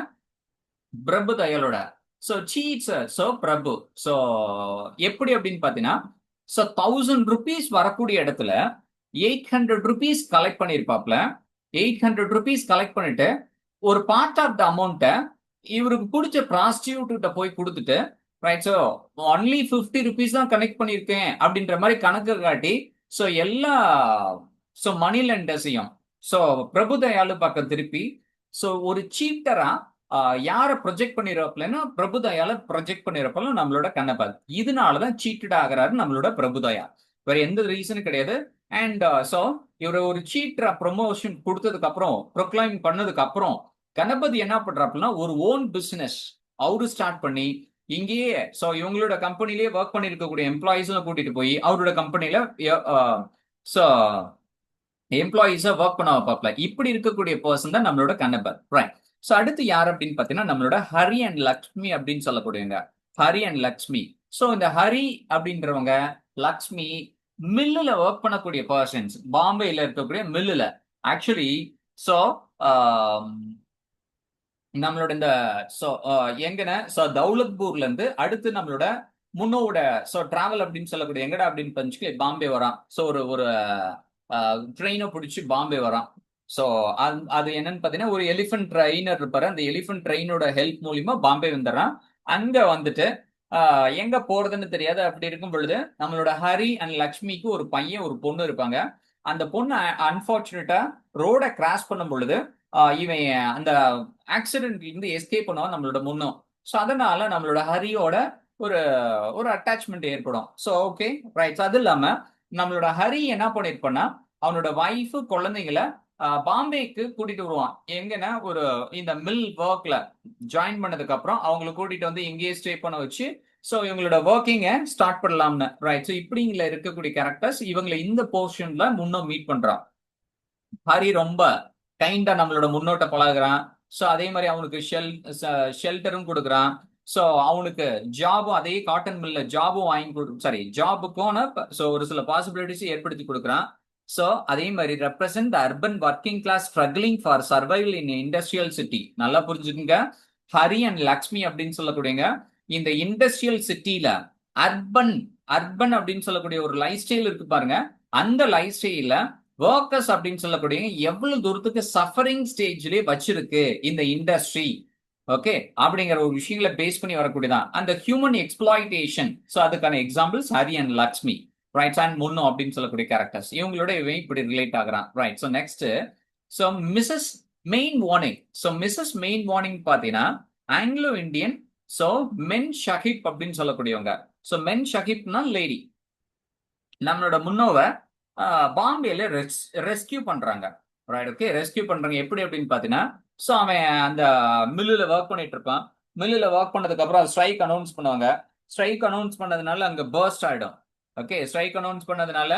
பிரபுதயாளோட. சோ சீட்ஸ், சோ பிரபு. சோ எப்படி அப்படின்னு பாத்தீங்கன்னா, சோ 1000 rupees வரக்கூடிய இடத்துல 800 rupees கலெக்ட் பண்ணிருப்பாப்ல. 800 rupees கலெக்ட் பண்ணிட்டு ஒரு பார்ட் ஆஃப் த அமௌண்ட்டை இவருக்கு பிடிச்ச ப்ராஸ்டியூட் கிட்ட போய் கொடுத்துட்டு, ரைட், சோ ஒன்லி 50 rupees தான் கனெக்ட் பண்ணிருக்கேன் அப்படின்ற மாதிரி கணக்கு காட்டி, சோ எல்லா சோ மணி லெண்டர்ஸையும் சோ பிரபுதயாளு பக்கம் திருப்பி, சோ ஒரு சீட்டரா யார ப்ரொஜெக்ட் பண்ணிருப்பாப்லன்னா பிரபுதயால ப்ரொஜெக்ட் பண்ணிருப்பால நம்மளோட கண்ணபத். இதனாலதான் சீட்டட் ஆகிறாரு நம்மளோட பிரபுதயா, வேற எந்த ரீசனும் கிடையாது. அண்ட் சோ இவர் ஒரு சீட்டரா ப்ரொமோஷன் கொடுத்ததுக்கு அப்புறம், ப்ரொக்ளைம் பண்ணதுக்கு அப்புறம் கணபதி என்ன பண்றாப்புனா ஒரு ஓன் பிசினஸ் அவரு ஸ்டார்ட் பண்ணி இங்கேயே சோ இவங்களோட கம்பெனிலேயே ஒர்க் பண்ணி இருக்கக்கூடிய எம்ப்ளாயிஸும் கூட்டிட்டு போய் அவரோட கம்பெனில சோ எம்ப்ளாயிஸா ஒர்க் பண்ண வைப்பாப்ல. இப்படி இருக்கக்கூடிய பர்சன் தான் நம்மளோட கணபத், ரைட். சோ அடுத்து யார் அப்படின்னு பாத்தீங்கன்னா நம்மளோட ஹரி அண்ட் லக்ஷ்மி அப்படின்னு சொல்லக்கூடியவங்க. ஹரி அண்ட் லக்ஷ்மி. சோ இந்த ஹரி அப்படின்றவங்க, லக்ஷ்மி மில்லுல ஒர்க் பண்ணக்கூடிய பர்சன்ஸ், பாம்பேல இருக்கக்கூடிய மில்லுல. ஆக்சுவலி சோ நம்மளோட இந்த எங்கன சோ தௌலத்பூர்ல இருந்து அடுத்து நம்மளோட முன்னோட சோ டிராவல் அப்படின்னு சொல்லக்கூடிய எங்கடா அப்படின்னு பஞ்சுக்கு பாம்பே வரான். சோ ஒரு ட்ரெயினை பிடிச்சி பாம்பே வரான். சோ அது என்னன்னு பாத்தீங்கன்னா ஒரு எலிஃபென்ட் ட்ரெயினர் இருப்பாரு. அந்த எலிஃபென்ட் ட்ரெயினோட ஹெல்ப் மூலியமா பாம்பே வந்துடுறான். அங்க வந்துட்டு எங்க போறதுன்னு தெரியாது. அப்படி இருக்கும் பொழுது நம்மளோட ஹரி அண்ட் லக்ஷ்மிக்கு ஒரு பையன் ஒரு பொண்ணு இருப்பாங்க. அந்த பொண்ணு அன்பார்ச்சுனேட்டா ரோட கிராஸ் பண்ணும் பொழுது இவன் அந்த ஆக்சிடென்ட்ல இருந்து எஸ்கேப் பண்ணுவான் நம்மளோட முன்னும். ஸோ அதனால நம்மளோட ஹரியோட ஒரு ஒரு அட்டாச்மெண்ட் ஏற்படும். So okay, right. அது இல்லாம நம்மளோட ஹரி என்ன பண்ணிருப்பான்னா அவனோட ஒய்ஃபு குழந்தைங்களை பாம்பேக்கு கூட்டிட்டு வருவான். எங்கன்னா ஒரு இந்த மில் ஒர்க்ல ஜாயின் பண்ணதுக்கு அப்புறம் அவங்களை கூட்டிட்டு வந்து இங்கேயே ஸ்டே பண்ண வச்சு ஸோ இவங்களோட ஒர்க்கிங்க ஸ்டார்ட் பண்ணலாம்னு, ரைட். ஸோ இப்படிங்கள இருக்கக்கூடிய கேரக்டர்ஸ் இவங்களை இந்த போர்ஷன்ல முன்னும் மீட் பண்றான். ஹரி ரொம்ப கைண்டா நம்மளோட முன்னோட்ட பழகுறான். ஸோ அதே மாதிரி அவனுக்கு ஷெல்டரும் கொடுக்குறான். ஸோ அவனுக்கு ஜாபும் அதே காட்டன் மில்ல ஜாபும் ஜாபுக்கும் ஸோ ஒரு சில பாசிபிலிட்டிஸ் ஏற்படுத்தி கொடுக்குறான். ஸோ அதே மாதிரி represent the urban working class struggling for survival in industrial city. நல்லா புரிஞ்சுக்குங்க, ஹரி அண்ட் லக்ஷ்மி அப்படின்னு சொல்லக்கூடியங்க இந்த இண்டஸ்ட்ரியல் சிட்டில அர்பன் அப்படின்னு சொல்லக்கூடிய ஒரு லைஃப் ஸ்டைல் இருக்கு பாருங்க. அந்த லைஃப் ஸ்டைல ஒர்க்கர்ஸ் அப்படின்னு சொல்லக்கூடிய எவ்வளவு தூரத்துக்கு சஃபரிங் ஸ்டேஜ்லயே வச்சிருக்கு இந்த இண்டஸ்ட்ரி, ஓகே, அப்படிங்கிற ஒரு விஷயங்களை பேஸ் பண்ணி வரக்கூடியதான் அந்த ஹியூமன் எக்ஸ்பிளாய்டேஷன். ஸோ அதுக்கான examples Hari and Lakshmi, right. And Munoo அப்படின்னு சொல்லக்கூடிய கேரக்டர்ஸ் இவங்களோட இவன் இப்படி ரிலேட் ஆகுறான், right. So next so Mrs Mainwaring. So Mrs Mainwaring பார்த்தீங்கன்னா Anglo Indian so memsahib அப்படின்னு சொல்லக்கூடியவங்க. ஸோ மென் ஷஹிப்னா லேடி. நம்மளோட முன்னோவை பாம்பேல ரெஸ்கியூ பண்றாங்க, ரைட். ஓகே, ரெஸ்கியூ பண்றாங்க எப்படி அப்படின்னு பாத்தீங்கன்னா ஸோ அவன் அந்த மில்லுல ஒர்க் பண்ணிட்டு இருப்பான். மில்லுல ஒர்க் பண்ணதுக்கு அப்புறம் ஸ்ட்ரைக் அனௌன்ஸ் பண்ணுவாங்க. ஸ்ட்ரைக் அனௌன்ஸ் பண்ணதுனால அங்க பர்ஸ்ட் ஆயிடும். ஓகே, ஸ்ட்ரைக் அனௌன்ஸ் பண்ணதுனால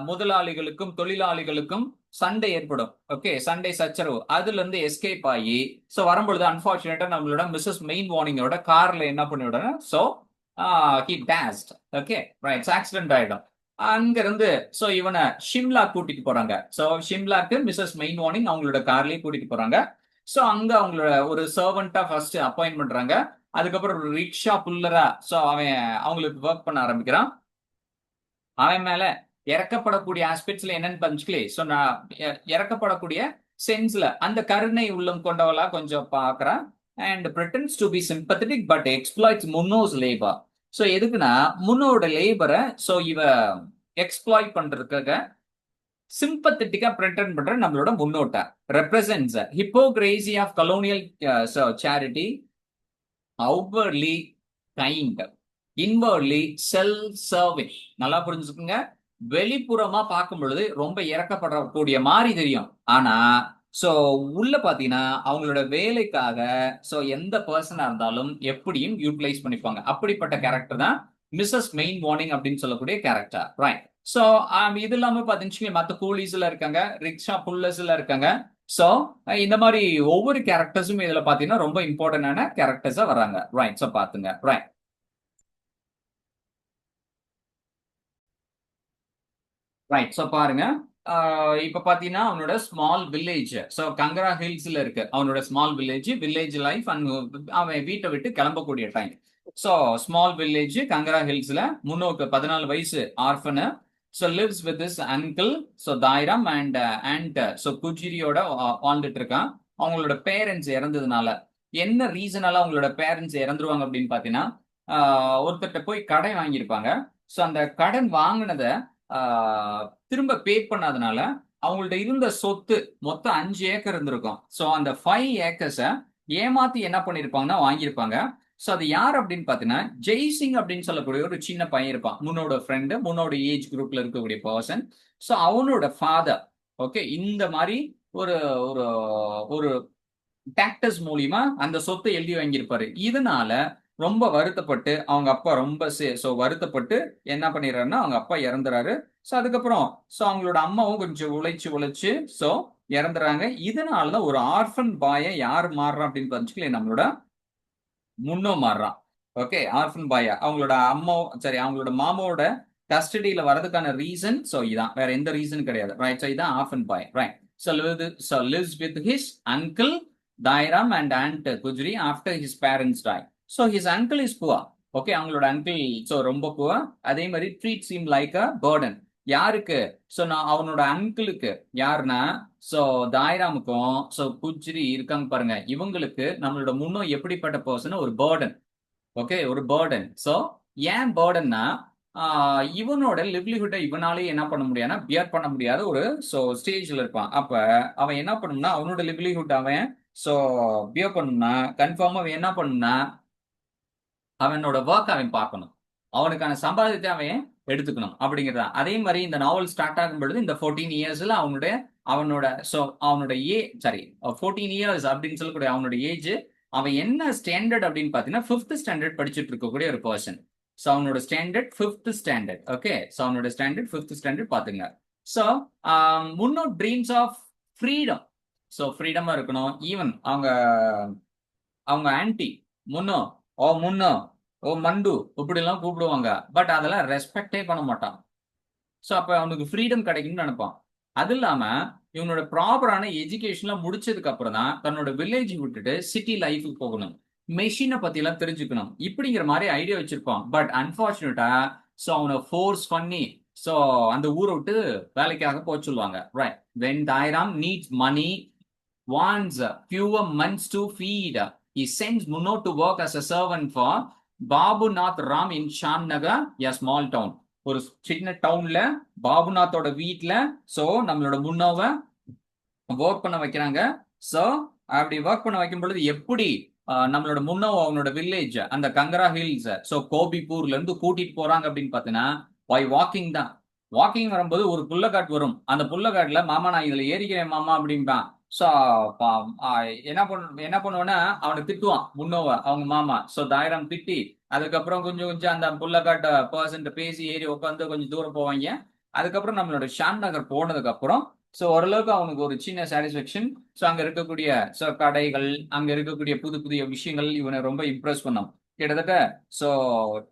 முதலாளிகளுக்கும் தொழிலாளிகளுக்கும் சண்டை ஏற்படும். ஓகே, சண்டை சச்சரவு. அதுல இருந்து எஸ்கேப் ஆகி ஸோ வரும்பொழுது அன்பார்ச்சுனேட்டா நம்மளோட மிஸ்ஸஸ் மெயின் வார்னிங்கோட கார்ல என்ன பண்ணி விடுற so he taste. Okay, right. Accident ஆயிடும். அங்க இருந்து சோ இவனை ஷிம்லா கூட்டிட்டு போறாங்க. சோ ஷிம்லாக்கு மிஸ்ஸஸ் மெயின் வார்னிங் அவங்களோட கார்லயே கூட்டிட்டு போறாங்க. சோ அங்க அவங்களோட ஒரு சர்வெண்டா ஃபர்ஸ்ட் அப்பாயிண்ட் பண்றாங்க. அதுக்கப்புறம் ஒரு ரிக்ஷா புல்லரா சோ அவன் அவங்களுக்கு ஒர்க் பண்ண ஆரம்பிக்கிறான். அவன் மேல இறக்கப்படக்கூடிய ஆஸ்பெக்ட்ஸ்ல என்னன்னு பஞ்சுக்கலே சோ நான் இறக்கப்படக்கூடிய சென்ஸ்ல அந்த கருணை உள்ளம் கொண்டவளா கொஞ்சம் பாக்குறான். And pretends to be sympathetic but exploits Munoo's labour. So எதுக்குன்னா முன்னோட லேபரை ஸோ இவ எக்ஸ்ப்ளாய்ட் பண்றதுக்காக சிம்பத்தட்டிக்கா பிரிட்டன் பண்ற நம்மளோட முன்னோட்ட represents hypocrisy of colonial charity, outwardly kind, inwardly self serving. நல்லா புரிஞ்சுக்கோங்க. வெளிப்புறமா பார்க்கும் பொழுது ரொம்ப இறக்கப்படக்கூடிய மாதிரி தெரியும். ஆனா சோ உள்ள பாத்தீங்கன்னா அவங்களோட வேலைக்காக சோ எந்த பர்சனா இருந்தாலும் எப்படியும் யூட்டிலைஸ் பண்ணிப்பாங்க. அப்படிப்பட்ட கேரக்டர் தான் மிஸ்ஸஸ் மெயின் வார்னிங் அப்படின்னு சொல்லக்கூடிய கேரக்டர். ரைட். சோ இது இல்லாம பாத்தீங்கன்னா மத்த கூலிஸ்ல இருக்காங்க, ரிக்ஷா புல்லர்ஸ்ல இருக்காங்க. சோ இந்த மாதிரி ஒவ்வொரு கேரக்டர்ஸும் இதுல பாத்தீங்கன்னா ரொம்ப இம்பார்ட்டன்டான கேரக்டர்ஸா வர்றாங்க. ரைட். சோ பாத்துங்க. ரைட். ரைட். ஸோ பாருங்க. இப்ப பாத்தீங்கன்னா அவனோட ஸ்மால் வில்லேஜ். ஸோ கங்கரா ஹில்ஸ்ல இருக்கு அவனோட small village. Village life and அவன் வீட்டை விட்டு கிளம்பக்கூடிய time. So small village Kangra ஹில்ஸ்ல முன்னோக்கு 14 வயசு orphan. So lives with this uncle. So Dayaram and aunt so குஜிரியோட வாழ்ந்துட்டு இருக்கான். அவங்களோட பேரண்ட்ஸ் இறந்ததுனால என்ன ரீசனால அவங்களோட பேரண்ட்ஸ் இறந்துருவாங்க அப்படின்னு பாத்தீங்கன்னா ஒருத்தர்கிட்ட போய் கடன் வாங்கியிருப்பாங்க. ஸோ அந்த கடன் வாங்கினதை திரும்ப பே பண்ணாதனால அவங்கள்ட்ட இருந்த சொத்து மொத்தம் 5 ஏக்கர் இருந்திருக்கும். ஸோ அந்த 5 ஏக்கர்ஸை ஏமாத்தி என்ன பண்ணிருப்பாங்கன்னா வாங்கியிருப்பாங்க. ஸோ அது யார் அப்படின்னு பாத்தீங்கன்னா ஜெய்சிங் அப்படின்னு சொல்லக்கூடிய ஒரு சின்ன பையன் இருப்பான். முன்னோட ஃப்ரெண்டு, முன்னோட ஏஜ் குரூப்ல இருக்கக்கூடிய பர்சன். ஸோ அவனோட ஃபாதர் ஓகே இந்த மாதிரி ஒரு ஒரு ஒரு டாக்டஸ் மூலியமா அந்த சொத்தை எழுதி வாங்கியிருப்பாரு. இதனால ரொம்ப வருத்தப்பட்டு அவங்க அப்பா ரொம்ப வருத்தப்பட்டு என்ன பண்ணிடுறாருன்னா அவங்க அப்பா இறந்துறாரு. ஸோ அதுக்கப்புறம் அவங்களோட அம்மாவும் கொஞ்சம் உழைச்சு உழைச்சு ஸோ இறந்துறாங்க. இதனாலதான் ஒரு ஆர்ஃபன் பாயை யார் மாறுறா அப்படின்னு பாத்தீங்கன்னா நம்மளோட முன்னோ மாறுறான். ஓகே. ஆர்ஃபன் பாயா அவங்களோட அம்மா சரி அவங்களோட மாமாவோட கஸ்டடியில வரதுக்கான ரீசன் இதான், வேற எந்த ரீசன் கிடையாது. ரைட். ஸோ இதான் orphan bye. Right. So lives with his uncle Dairam and aunt Gujri after his parents die. So his uncle is poor. ஓகே. அவங்களோட அங்கிள் ரொம்ப poor. அதே மாதிரி treats him like a burden. யாருக்கு? நான் அவனோட அங்கிளுக்கு யாருன்னா தாய்ராமுக்கும் குஜ்ரி இருக்காங்க பாருங்க. இவங்களுக்கு நம்மளோட முன்னோ எப்படிப்பட்ட பர்சன் ஒரு பேர்டன். ஓகே. ஒரு பேர்டன். ஏன் பேர்டன்னா இவனோட லிவ்லிஹுட்டை இவனாலே என்ன பண்ண முடியாதுன்னா பியர் பண்ண முடியாத ஒரு ஸ்டேஜ்ல இருப்பான். அப்ப அவன் என்ன பண்ணும்னா அவனோட லிவ்லிஹுட் அவன் பியர் பண்ணும்னா கன்ஃபார்மா அவன் என்ன பண்ணும்னா அவனோட ஒர்க் அவன் பார்க்கணும். அவனுக்கான சம்பாதித்தை அவன் எடுத்துக்கணும் அப்படிங்கிறதா. அதே மாதிரி இந்த நாவல் ஸ்டார்ட் ஆகும் பொழுது இந்த 14 இயர்ஸ்ல அவனோட அவனோட 14 இயர்ஸ் அப்படின்னு சொல்லக்கூடிய அவனோட ஏஜ். அவன் என்ன ஸ்டாண்டர்ட் அப்படின்னு பாத்தீங்கன்னா 5th ஸ்டாண்டர்ட் படிச்சுட்டு இருக்கக்கூடிய ஒரு பர்சன். அவனோட ஸ்டாண்டர்ட் 5th ஸ்டாண்டர்ட். ஓகே. அவனோட ஸ்டாண்டர்ட் 5th ஸ்டாண்டர்ட் பாத்துங்க. முன்னோ ட்ரீம்ஸ் ஆஃப் ஃப்ரீடம். ஃப்ரீடமா இருக்கணும். ஈவன் அவங்க அவங்க ஆன்டி முன்னோ முன்னோ மண்டு இப்படி எல்லாம் கூப்பிடுவாங்க. பட் அதெல்லாம் ரெஸ்பெக்டே பண்ண மாட்டான். அப்ப அவனுக்கு ஃப்ரீடம் கிடைக்கும்னு நினைப்பான். அது இல்லாம இவனோட ப்ராப்பரான எஜுகேஷன்லாம் முடிச்சதுக்கு அப்புறம் தான் தன்னோட வில்லேஜ் விட்டுட்டு சிட்டி லைஃபுக்கு போகணும். மெஷினை பத்தி எல்லாம் தெரிஞ்சுக்கணும். இப்படிங்கிற மாதிரி ஐடியா வச்சிருப்பான். பட் அன்பார்ச்சுனேட்டா அவனை ஃபோர்ஸ் பண்ணி அந்த ஊரை விட்டு வேலைக்காக போக சொல்லுவாங்க. Right. when Dairam needs money, wants fewer months to feed, he sends Munno to work as a servant for Babunath Ram in Shamnagar, a small town. ஒரு சின்ன டவுன்ல பாபுநாத்தோட வீட்டுல நம்மளோட முன்னோவை ஒர்க் பண்ண வைக்கிறாங்க. அப்படி ஒர்க் பண்ண வைக்கும் பொழுது எப்படி நம்மளோட முன்னோவை அவனோட வில்லேஜ் அந்த கங்கரா ஹில்ஸ் கோபிப்பூர்ல இருந்து கூட்டிட்டு போறாங்க அப்படின்னு பாத்தீங்கன்னா பை வாக்கிங் தான். வாக்கிங் வரும்போது ஒரு புல்லக்காட்டு வரும். அந்த புல்லக்காட்டுல மாமா நான் இதுல ஏறிக்கிறேன் மாமா அப்படின்பான். என்ன பண்ணுவேன்னா அவனை திட்டுவான் முன்னோவை அவங்க மாமா. தாயிரம் திட்டி அதுக்கப்புறம் கொஞ்சம் அந்த புல்லக்காட்ட பர்சன்ட் பேசி ஏறி உட்காந்து கொஞ்சம் தூரம் போவாங்க. அதுக்கப்புறம் நம்மளோட ஷாம் நகர் போனதுக்கு அப்புறம் ஓரளவுக்கு அவனுக்கு ஒரு சின்ன சாட்டிஸ்பேக்ஷன். அங்க இருக்கக்கூடிய கடைகள், அங்க இருக்கக்கூடிய புது புதிய விஷயங்கள் இவனை ரொம்ப இம்ப்ரெஸ் பண்ணும். கிட்டத்தட்ட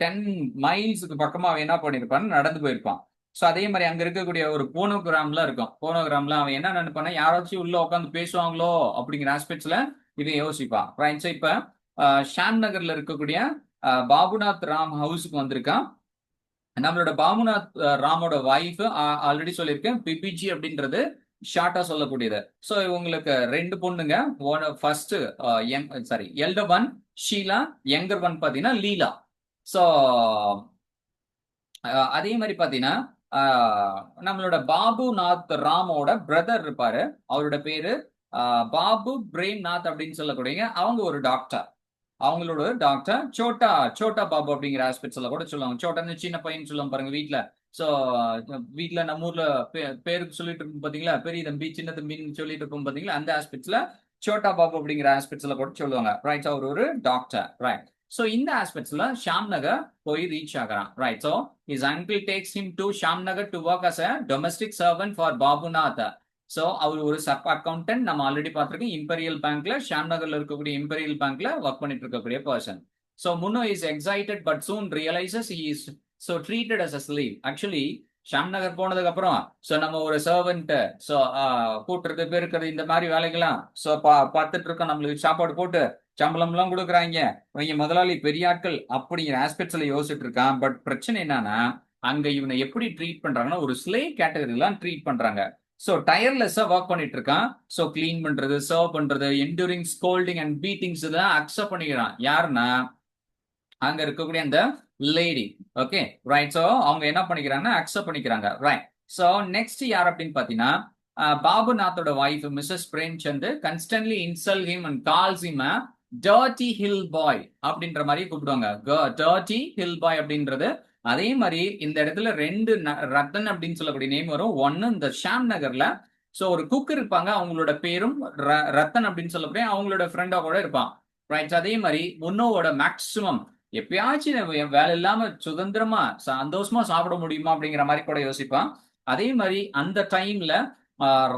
10 மைல்ஸுக்கு பக்கமா அவன் என்ன பண்ணிருப்பான்னு நடந்து போயிருப்பான். அதே மாதிரி அங்க இருக்கக்கூடிய ஒரு போனோகிராம்ல இருக்கும். போனோகிராம்ல அவன் என்ன நினைப்பானா யாராச்சும் உள்ள உட்காந்து பேசுவாங்களோ அப்படிங்கிற ஆஸ்பெக்ட்ஸ்ல இதை யோசிப்பான். ரைட். இப்ப ஷாம் நகர்ல இருக்கக்கூடிய பாபுநாத் ராம் ஹவுஸுக்கு வந்திருக்கான். நம்மளோட பாபுநாத் ராமோட வைஃப் ஆல்ரெடி சொல்லியிருக்கேன் பிபிஜி அப்படின்றது ஷார்ட்டா சொல்லக்கூடியது. இவங்களுக்கு 2 பொண்ணுங்க. First elder one Sheela, younger one பாத்தீங்கன்னா லீலா. அதே மாதிரி பாத்தீங்கன்னா நம்மளோட பாபுநாத் ராமோட பிரதர் இருப்பாரு. அவரோட பேரு பாபு பிரேம்நாத் அப்படின்னு சொல்லக்கூடிய அவங்க ஒரு டாக்டர். அவங்களோட டாக்டர் சோட்டா பாபு அப்படிங்கிற ஆஸ்பெக்ட்ஸ்ல கூட சொல்லுவாங்க. சோட்டா சின்ன பையன் சொல்லுவாங்க பாருங்க வீட்டுல. ஸோ வீட்டில் நம்ம ஊர்ல பேருக்கு சொல்லிட்டு இருக்கும் பாத்தீங்களா, பெரிய தம்பி சின்ன தம்பின்னு சொல்லிட்டு இருக்கும் பாத்தீங்களா, அந்த ஆஸ்பெக்ட்ஸ்ல சோட்டா பாபு அப்படிங்கிற ஆஸ்பெக்ட்ஸ்ல கூட சொல்லுவாங்க. ரைட், அவர் ஒரு டாக்டர். ரைட். ஸோ இந்த ஆஸ்பெக்ட்ஸ்ல ஷாம் நகர் போய் ரீச் ஆகிறான். Right. So his uncle takes him to Sham Nagar to work as a domestic servant for Babunath. So அவர் ஒரு சப் அக்கௌண்டன்ட். நம்ம ஆல்ரெடி பார்த்திருக்கோம், இம்பீரியல் பேங்க்ல, ஷாம் நகர்ல இருக்கக்கூடிய இம்பீரியல் பேங்க்ல ஒர்க் பண்ணிட்டு இருக்கக்கூடிய person. So Munoo is excited but soon realises he is so treated as a slave. Actually Sham Nagar போனதுக்கு அப்புறம் ஸோ நம்ம ஒரு சர்வெண்ட், ஸோ கூட்டுறது பெருக்கிறது இந்த மாதிரி வேலைகள்லாம் ஸோ பார்த்துட்டு இருக்கோம். நம்மளுக்கு சாப்பாடு போட்டு சம்பளம்லாம் கொடுக்குறாங்க, இவங்க முதலாளி பெரிய ஆட்கள் அப்படிங்கிற ஆஸ்பெக்ட்ஸ்ல யோசிச்சுட்டு இருக்கான். பட் பிரச்சனை என்னன்னா, அங்க இவனை எப்படி ட்ரீட் பண்றாங்கன்னா ஒரு ஸ்லேவ் கேட்டகரிலாம் ட்ரீட் பண்றாங்க. ஸோ டயர்லெஸ்ஸா ஒர்க் பண்ணிட்டு இருக்கான். ஸோ கிளீன் பண்றது, சர்வ் பண்றது, என்டூரிங் ஸ்கோல்டிங் அண்ட் பீட்டிங்ஸ் இதெல்லாம் அக்செப்ட் பண்ணிக்கிறான். யாருன்னா அங்க இருக்கக்கூடிய அந்த லேடி. Okay, right. ஸோ அவங்க என்ன பண்ணிக்கிறாங்கன்னா அக்செப்ட் பண்ணிக்கிறாங்க. ரைட். ஸோ நெக்ஸ்ட் யார் அப்படின்னு பாத்தீங்கன்னா, பாபுநாத்தோட wife mrs Premchand constantly insult him and calls him a dirty hill boy அப்படின்ற மாதிரி கூப்பிடுவாங்க. டர்ட்டி ஹில் பாய் அப்படின்றது. அதே மாதிரி இந்த இடத்துல ரெண்டு ரத்தன் அப்படின்னு சொல்லக்கூடிய நேம் வரும். ஒன்னு இந்த ஷாம் நகர்ல ஸோ ஒரு குக் இருப்பாங்க, அவங்களோட பேரும் ரத்தன் அப்படின்னு சொல்லக்கூடிய அவங்களோட ஃப்ரெண்டா கூட இருப்பான். ரைட். அதே மாதிரி முன்னோவோட மேக்சிமம் எப்பயாச்சும் வேலை இல்லாம சுதந்திரமா சந்தோஷமா சாப்பிட முடியுமா அப்படிங்கிற மாதிரி கூட யோசிப்பான். அதே மாதிரி அந்த டைம்ல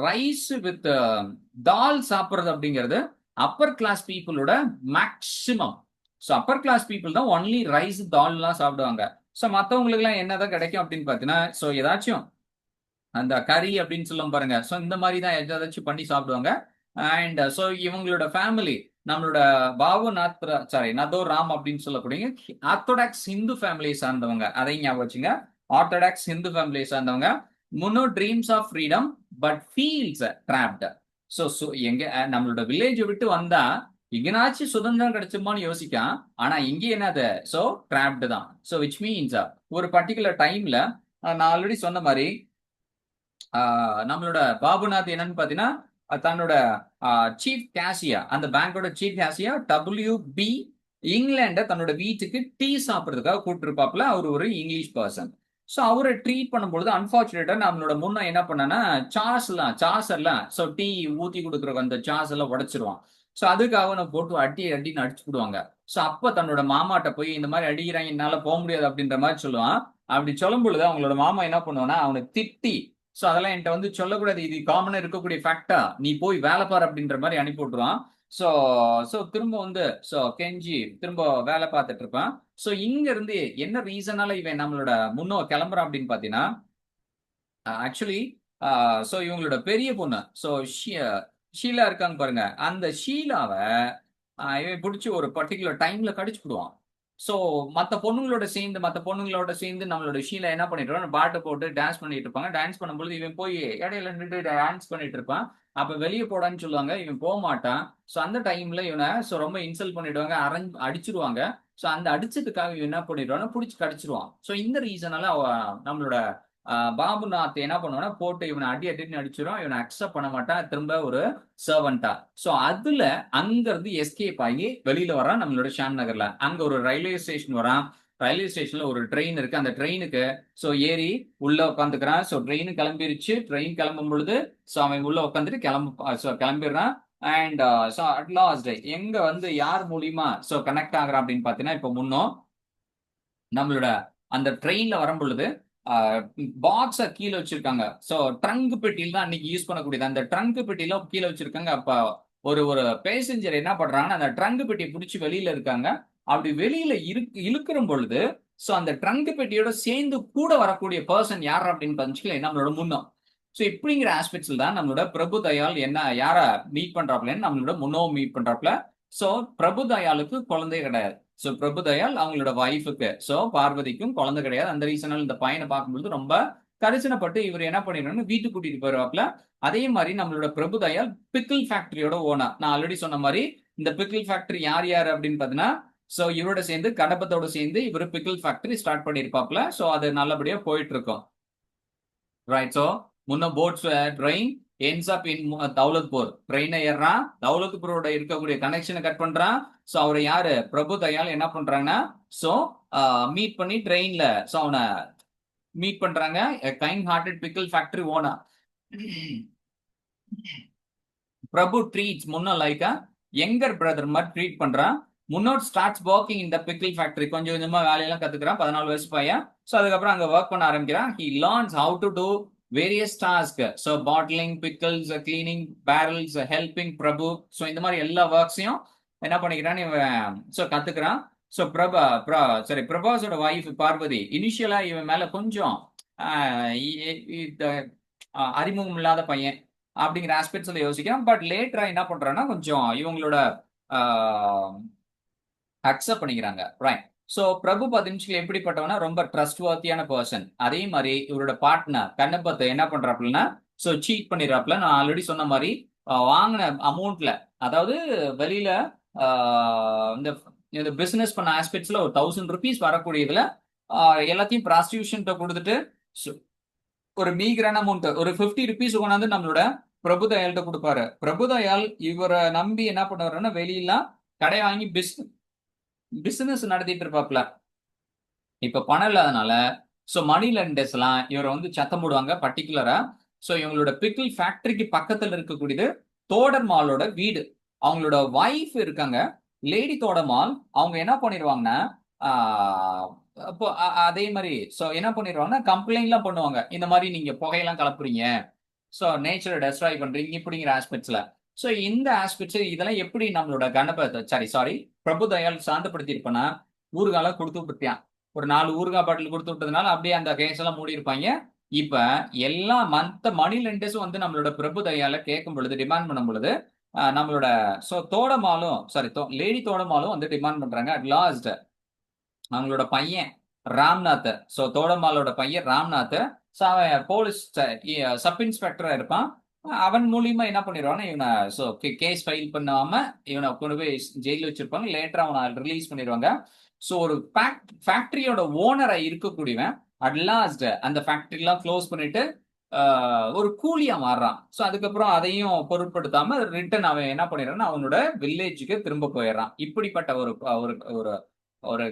ரைஸ் வித் தால் சாப்பிடுறது அப்படிங்கிறது அப்பர் கிளாஸ் பீப்புளோட maximum. So upper class people தான் ஒன்லி ரைஸ் தால்லாம் சாப்பிடுவாங்க. ஸோ மற்றவங்களுக்கு எல்லாம் என்னதான் கிடைக்கும் அப்படின்னு பாத்தீங்கன்னா, ஸோ ஏதாச்சும் அந்த கறி அப்படின்னு சொல்லும் பாருங்க, ஸோ இந்த மாதிரி தான் ஏதாச்சும் பண்ணி சாப்பிடுவாங்க. அண்ட் ஸோ இவங்களோட ஃபேமிலி நம்மளோட பாபுநாத் நதோர் ராம் அப்படின்னு சொல்லக்கூடிய ஆர்த்தோடாக்ஸ் ஹிந்து ஃபேமிலியை சார்ந்தவங்க. அதை ஞாபகம் வச்சுங்க, ஆர்த்தோடாக்ஸ் ஹிந்து ஃபேமிலியை சார்ந்தவங்க. Munoo dreams of freedom but feels trapped. So எங்க நம்மளோட வில்லேஜ் விட்டு வந்தா எங்கனாச்சும் சுதந்திரம் கிடைச்சுமான்னு யோசிக்கான். ஆனா இங்கே என்னது, ஸோ ட்ராப்டு தான். ஸோ விச் மீன்ஸ் ஒரு பர்டிகுலர் டைம்ல நான் ஆல்ரெடி சொன்ன மாதிரி நம்மளோட பாபுநாத் என்னன்னு பாத்தீங்கன்னா தன்னோட சீஃப் கேஷியா, அந்த பேங்கோட சீஃப் கேஷியா WB இங்கிலாண்ட தன்னோட வீட்டுக்கு டீ சாப்பிட்றதுக்காக கூப்பிட்டுருப்பாப்புல. அவர் ஒரு இங்கிலீஷ் பர்சன். ஸோ அவரை ட்ரீட் பண்ணும்பொழுது அன்பார்ச்சுனேட்டா நம்மளோட முன்ன என்ன பண்ணனா சாசர்லாம் ஸோ டீ ஊத்தி கொடுக்குற அந்த சாஸ் எல்லாம் உடைச்சிருவான். ஸோ அதுக்காக அவனை போட்டு அடின்னு அடிச்சு விடுவாங்க. ஸோ அப்ப தன்னோட மாமாட்ட போய் இந்த மாதிரி அடிக்கிறாங்க, என்னால போக முடியாது அப்படின்ற மாதிரி சொல்லுவான். அப்படி சொல்லும் பொழுது அவங்களோட மாமா என்ன பண்ணுவான்னா அவனை திட்டி, ஸோ அதெல்லாம் என்கிட்ட வந்து சொல்லக்கூடாது, இது காமனா இருக்கக்கூடிய ஃபேக்டா, நீ போய் வேலை பாரு அப்படின்ற மாதிரி அனுப்பி விட்டுருவான். ஸோ ஸோ திரும்ப வந்து ஸோ கெஞ்சி திரும்ப வேலை பார்த்துட்டு இருப்பான். ஸோ இங்க இருந்து என்ன ரீசனால இவன் நம்மளோட முன்னோ கிளம்புறான் அப்படின்னு பாத்தீங்கன்னா, ஆக்சுவலி ஸோ இவங்களோட பெரிய பொண்ணு ஸோ ஷீலா இருக்காங்க பாருங்க, அந்த ஷீலாவை இவன் பிடிச்சி ஒரு பர்டிகுலர் டைம்ல கடிச்சு விடுவான். ஸோ மற்ற பொண்ணுங்களோட சேர்ந்து நம்மளோட ஷீலா என்ன பண்ணிட்டு இருப்பான், பாட்டு போட்டு டான்ஸ் பண்ணிட்டு இருப்பாங்க. டான்ஸ் பண்ணும்போது இவன் போய் இடையில நின்று டான்ஸ் பண்ணிட்டு இருப்பான். அப்ப வெளியே போடான்னு சொல்லுவாங்க, இவன் போக மாட்டான். ஸோ அந்த டைம்ல இவனை ஸோ ரொம்ப இன்சல்ட் பண்ணிடுவாங்க, அடிச்சிருவாங்க. ஸோ அந்த அடிச்சதுக்காக இவன் என்ன பண்ணிடுவான்னா பிடிச்சி கடிச்சிருவான். ஸோ இந்த ரீசனால நம்மளோட பாபுநாத் என்ன பண்ணுவானா போட்டு இவனை அடின்னு அடிச்சிடும். இவனை அக்செப்ட் பண்ண மாட்டான் திரும்ப ஒரு சர்வெண்டா. சோ அதுல அங்க இருந்து எஸ்கேப் ஆகி வெளியில வரான் நம்மளோட ஷாம் நகர்ல. அங்க ஒரு ரயில்வே ஸ்டேஷன் வரான். ரயில்வே ஸ்டேஷன்ல ஒரு ட்ரெயின் இருக்கு. அந்த ட்ரெயினுக்கு சோ ஏறி உள்ள உட்காந்துக்கிறான். சோ ட்ரெயின் கிளம்பிருச்சு. ட்ரெயின் கிளம்பும் பொழுது சோ அவன் உள்ள உட்காந்துட்டு கிளம்பிடுறான். அண்ட் சோ அட் லாஸ்ட் எங்க வந்து யார் மூலியமா சோ கனெக்ட் ஆகுறான் அப்படின்னு பாத்தீங்கன்னா, இப்ப முன்னோம் நம்மளோட அந்த ட்ரெயின்ல வரும் பொழுது பாக்ஸ கீழே வச்சிருக்காங்க. சோ ட்ரங்க் பெட்டியில் தான் அன்னைக்கு யூஸ் பண்ணக்கூடியது. அந்த ட்ரங்க் பெட்டியில கீழே வச்சிருக்காங்க. அப்ப ஒரு பேசஞ்சர் என்ன பண்றாங்கன்னா அந்த ட்ரங்க் பெட்டியை பிடிச்சி வெளியில இருக்காங்க. அப்படி வெளியில இழுக்கிற பொழுது சோ அந்த ட்ரங்க் பெட்டியோட சேர்ந்து கூட வரக்கூடிய பர்சன் யார் அப்படின்னு பாத்தீங்கன்னா நம்மளோட முன்னோம். சோ இப்படிங்கிற ஆஸ்பெக்ட்ஸ்ல தான் நம்மளோட பிரபு தயாள் யார மீட் பண்றாப்ல, நம்மளோட முன்னோ மீட் பண்றாப்ல. சோ பிரபு தயாளுக்கு குழந்தை கிடையாது. சோ பிரபு தயாள் அவங்களோட வைஃபுக்கு சோ பார்வதிக்கும் குழந்தை கிடையாது. அந்த ரீசனால இந்த பையனை பார்க்கும்போது ரொம்ப கரிசனப்பட்டு இவர் என்ன பண்ணிடுறாங்க, வீட்டுக்கு கூட்டிட்டு போயிருவாப்ல. அதே மாதிரி நம்மளோட பிரபு தயாள் பிக்கிள் ஃபேக்டரியோட ஓனர். நான் ஆல்ரெடி சொன்ன மாதிரி இந்த பிக்கிள் ஃபேக்டரி யார் அப்படின்னு பாத்தீங்கன்னா, சோ இவரோட சேர்ந்து கடப்பத்தோட சேர்ந்து இவர் பிக்கிள் ஃபேக்டரி ஸ்டார்ட் பண்ணிருப்பாப்ல. சோ அது நல்லபடியா போயிட்டு இருக்கும். Right. So Munoo boards train ends up in Daulatpur. ட்ரெயினை ஏறான், தௌலத்பூரோட இருக்கக்கூடிய கனெக்ஷனை கட் பண்றான். சோ அவரை யாரு பிரபு தயாள் என்ன பண்றாங்கன்னா சோ மீட் பண்ணி ட்ரெயின்ல சோ அவனை மீட் பண்றாங்க kind hearted pickle factory owner. Prabhu treats Munoo like younger brother மாதிரி ட்ரீட் பண்றான். முன்னோட் ஸ்டார்ட்ஸ் ஒர்க்கிங் இந்த பிக்கிள் ஃபேக்டரி, கொஞ்சம் கொஞ்சமா வேலையெல்லாம் கத்துக்கிறான். 14 வயசு பையன். ஸோ அதுக்கப்புறம் அங்க ஒர்க் பண்ண ஆரம்பிக்கிறான். He learns how to do various task. So bottling, pickles, cleaning barrels, helping Prabhu. So இந்த மாதிரி எல்லா ஒர்க்ஸையும் என்ன பண்ணிக்கிறான் இவன் ஸோ கத்துக்கிறான். ஸோ பிரபாஸோட வைஃப் பார்வதி இனிஷியலா இவன் மேல கொஞ்சம் அறிமுகம் இல்லாத பையன் அப்படிங்கிற ஆஸ்பெக்ட்ஸ்ல யோசிக்கிறோம். பட் லேட்டரா என்ன பண்றான்னா கொஞ்சம் இவங்களோட அக்செப்ட் பண்ணிக்கிறாங்க. ரைட். ஸோ பிரபு பதினஞ்சுல எப்படிப்பட்டவனா ரொம்ப ட்ரஸ்ட் வர்த்தியான பர்சன். அதே மாதிரி இவரோட பார்ட்னர் கண்ணப்பத்தை என்ன பண்றாப்புலன்னா ஸோ சீட் பண்ணிடுறாப்புல. நான் ஆல்ரெடி சொன்ன மாதிரி வாங்கின அமௌண்ட்ல, அதாவது வெளியில இந்த பிசினஸ் பண்ண ஆஸ்பெக்ட்ஸ்ல ஒரு 1000 rupees வரக்கூடியதுல எல்லாத்தையும் ப்ராஸ்டியூஷன் கொடுத்துட்டு ஒரு மீகரான அமௌண்ட் ஒரு 50 rupees கொண்டாந்து நம்மளோட பிரபுதயால்கிட்ட கொடுப்பாரு. பிரபுதயால் இவரை நம்பி என்ன பண்ணுவாருன்னா வெளியெல்லாம் கடை வாங்கி பிசினஸ் நடத்திட்டு இருப்பாப்ல. இப்ப பணம் இல்லாதனால ஸோ மணி லெண்டர்ஸ் எல்லாம் இவரை வந்து சத்தம் போடுவாங்க. பர்டிகுலரா ஸோ இவங்களோட பிக்கிள் ஃபேக்டரிக்கு பக்கத்துல இருக்கக்கூடியது தோடர்மாலோட வீடு. அவங்களோட வைஃப் இருக்காங்க லேடி தோடர்மால். அவங்க என்ன பண்ணிடுவாங்கன்னா அப்போ அதே மாதிரி ஸோ என்ன பண்ணிடுவாங்கன்னா கம்ப்ளைண்ட்லாம் பண்ணுவாங்க. இந்த மாதிரி நீங்க புகையெல்லாம் கலப்புறீங்க, ஸோ நேச்சரை டெஸ்ட்ராய் பண்றீங்க இப்படிங்கிற ஆஸ்பெக்ட்ஸ்ல. ஸோ இந்த ஆஸ்பெக்ட்ஸ் இதெல்லாம் எப்படி நம்மளோட சாரி பிரபுதயால் சாந்தப்படுத்தியிருப்பேன்னா ஊறுகால கொடுத்து விட்டுட்டான். ஒரு 4 ஊறுகாய் பாட்டில் கொடுத்து விட்டதுனால அப்படியே அந்த கேஸ் எல்லாம் மூடி இருப்பாங்க. இப்ப எல்லா மணி லெண்டர்ஸும் வந்து நம்மளோட பிரபுதயால கேட்கும் பொழுது, டிமாண்ட் பண்ணும் பொழுது நம்மளோட ஸோ தோடமாலும் லேடி தோடமாலும் வந்து டிமாண்ட் பண்றாங்க. அட் லாஸ்ட் அவங்களோட பையன் ராம்நாத், ஸோ தோடமாலோட பையன் ராம்நாத் அவன் போலீஸ் சப் இன்ஸ்பெக்டரா இருப்பான். அவன் மூலியமா என்ன பண்ணிடுவான்னா இவனை ஸோ கேஸ் ஃபைல் பண்ணாம இவனை கொண்டு போய் ஜெயில வச்சிருப்பாங்க. லேட்டரா அவனை ரிலீஸ் பண்ணிடுவாங்க. ஸோ ஒரு ஃபேக்டரியோட ஓனரா இருக்கக்கூடியவன் அட் லாஸ்ட் அந்த ஃபேக்டரிலாம் க்ளோஸ் பண்ணிட்டு ஒரு கூலியா மாறுறான். ஸோ அதுக்கப்புறம் அதையும் பொருட்படுத்தாம ரிட்டர்ன் அவன் என்ன பண்ணிடுறான்னா அவனோட வில்லேஜுக்கு திரும்ப போயிடுறான். இப்படிப்பட்ட ஒரு ஒரு ஒரு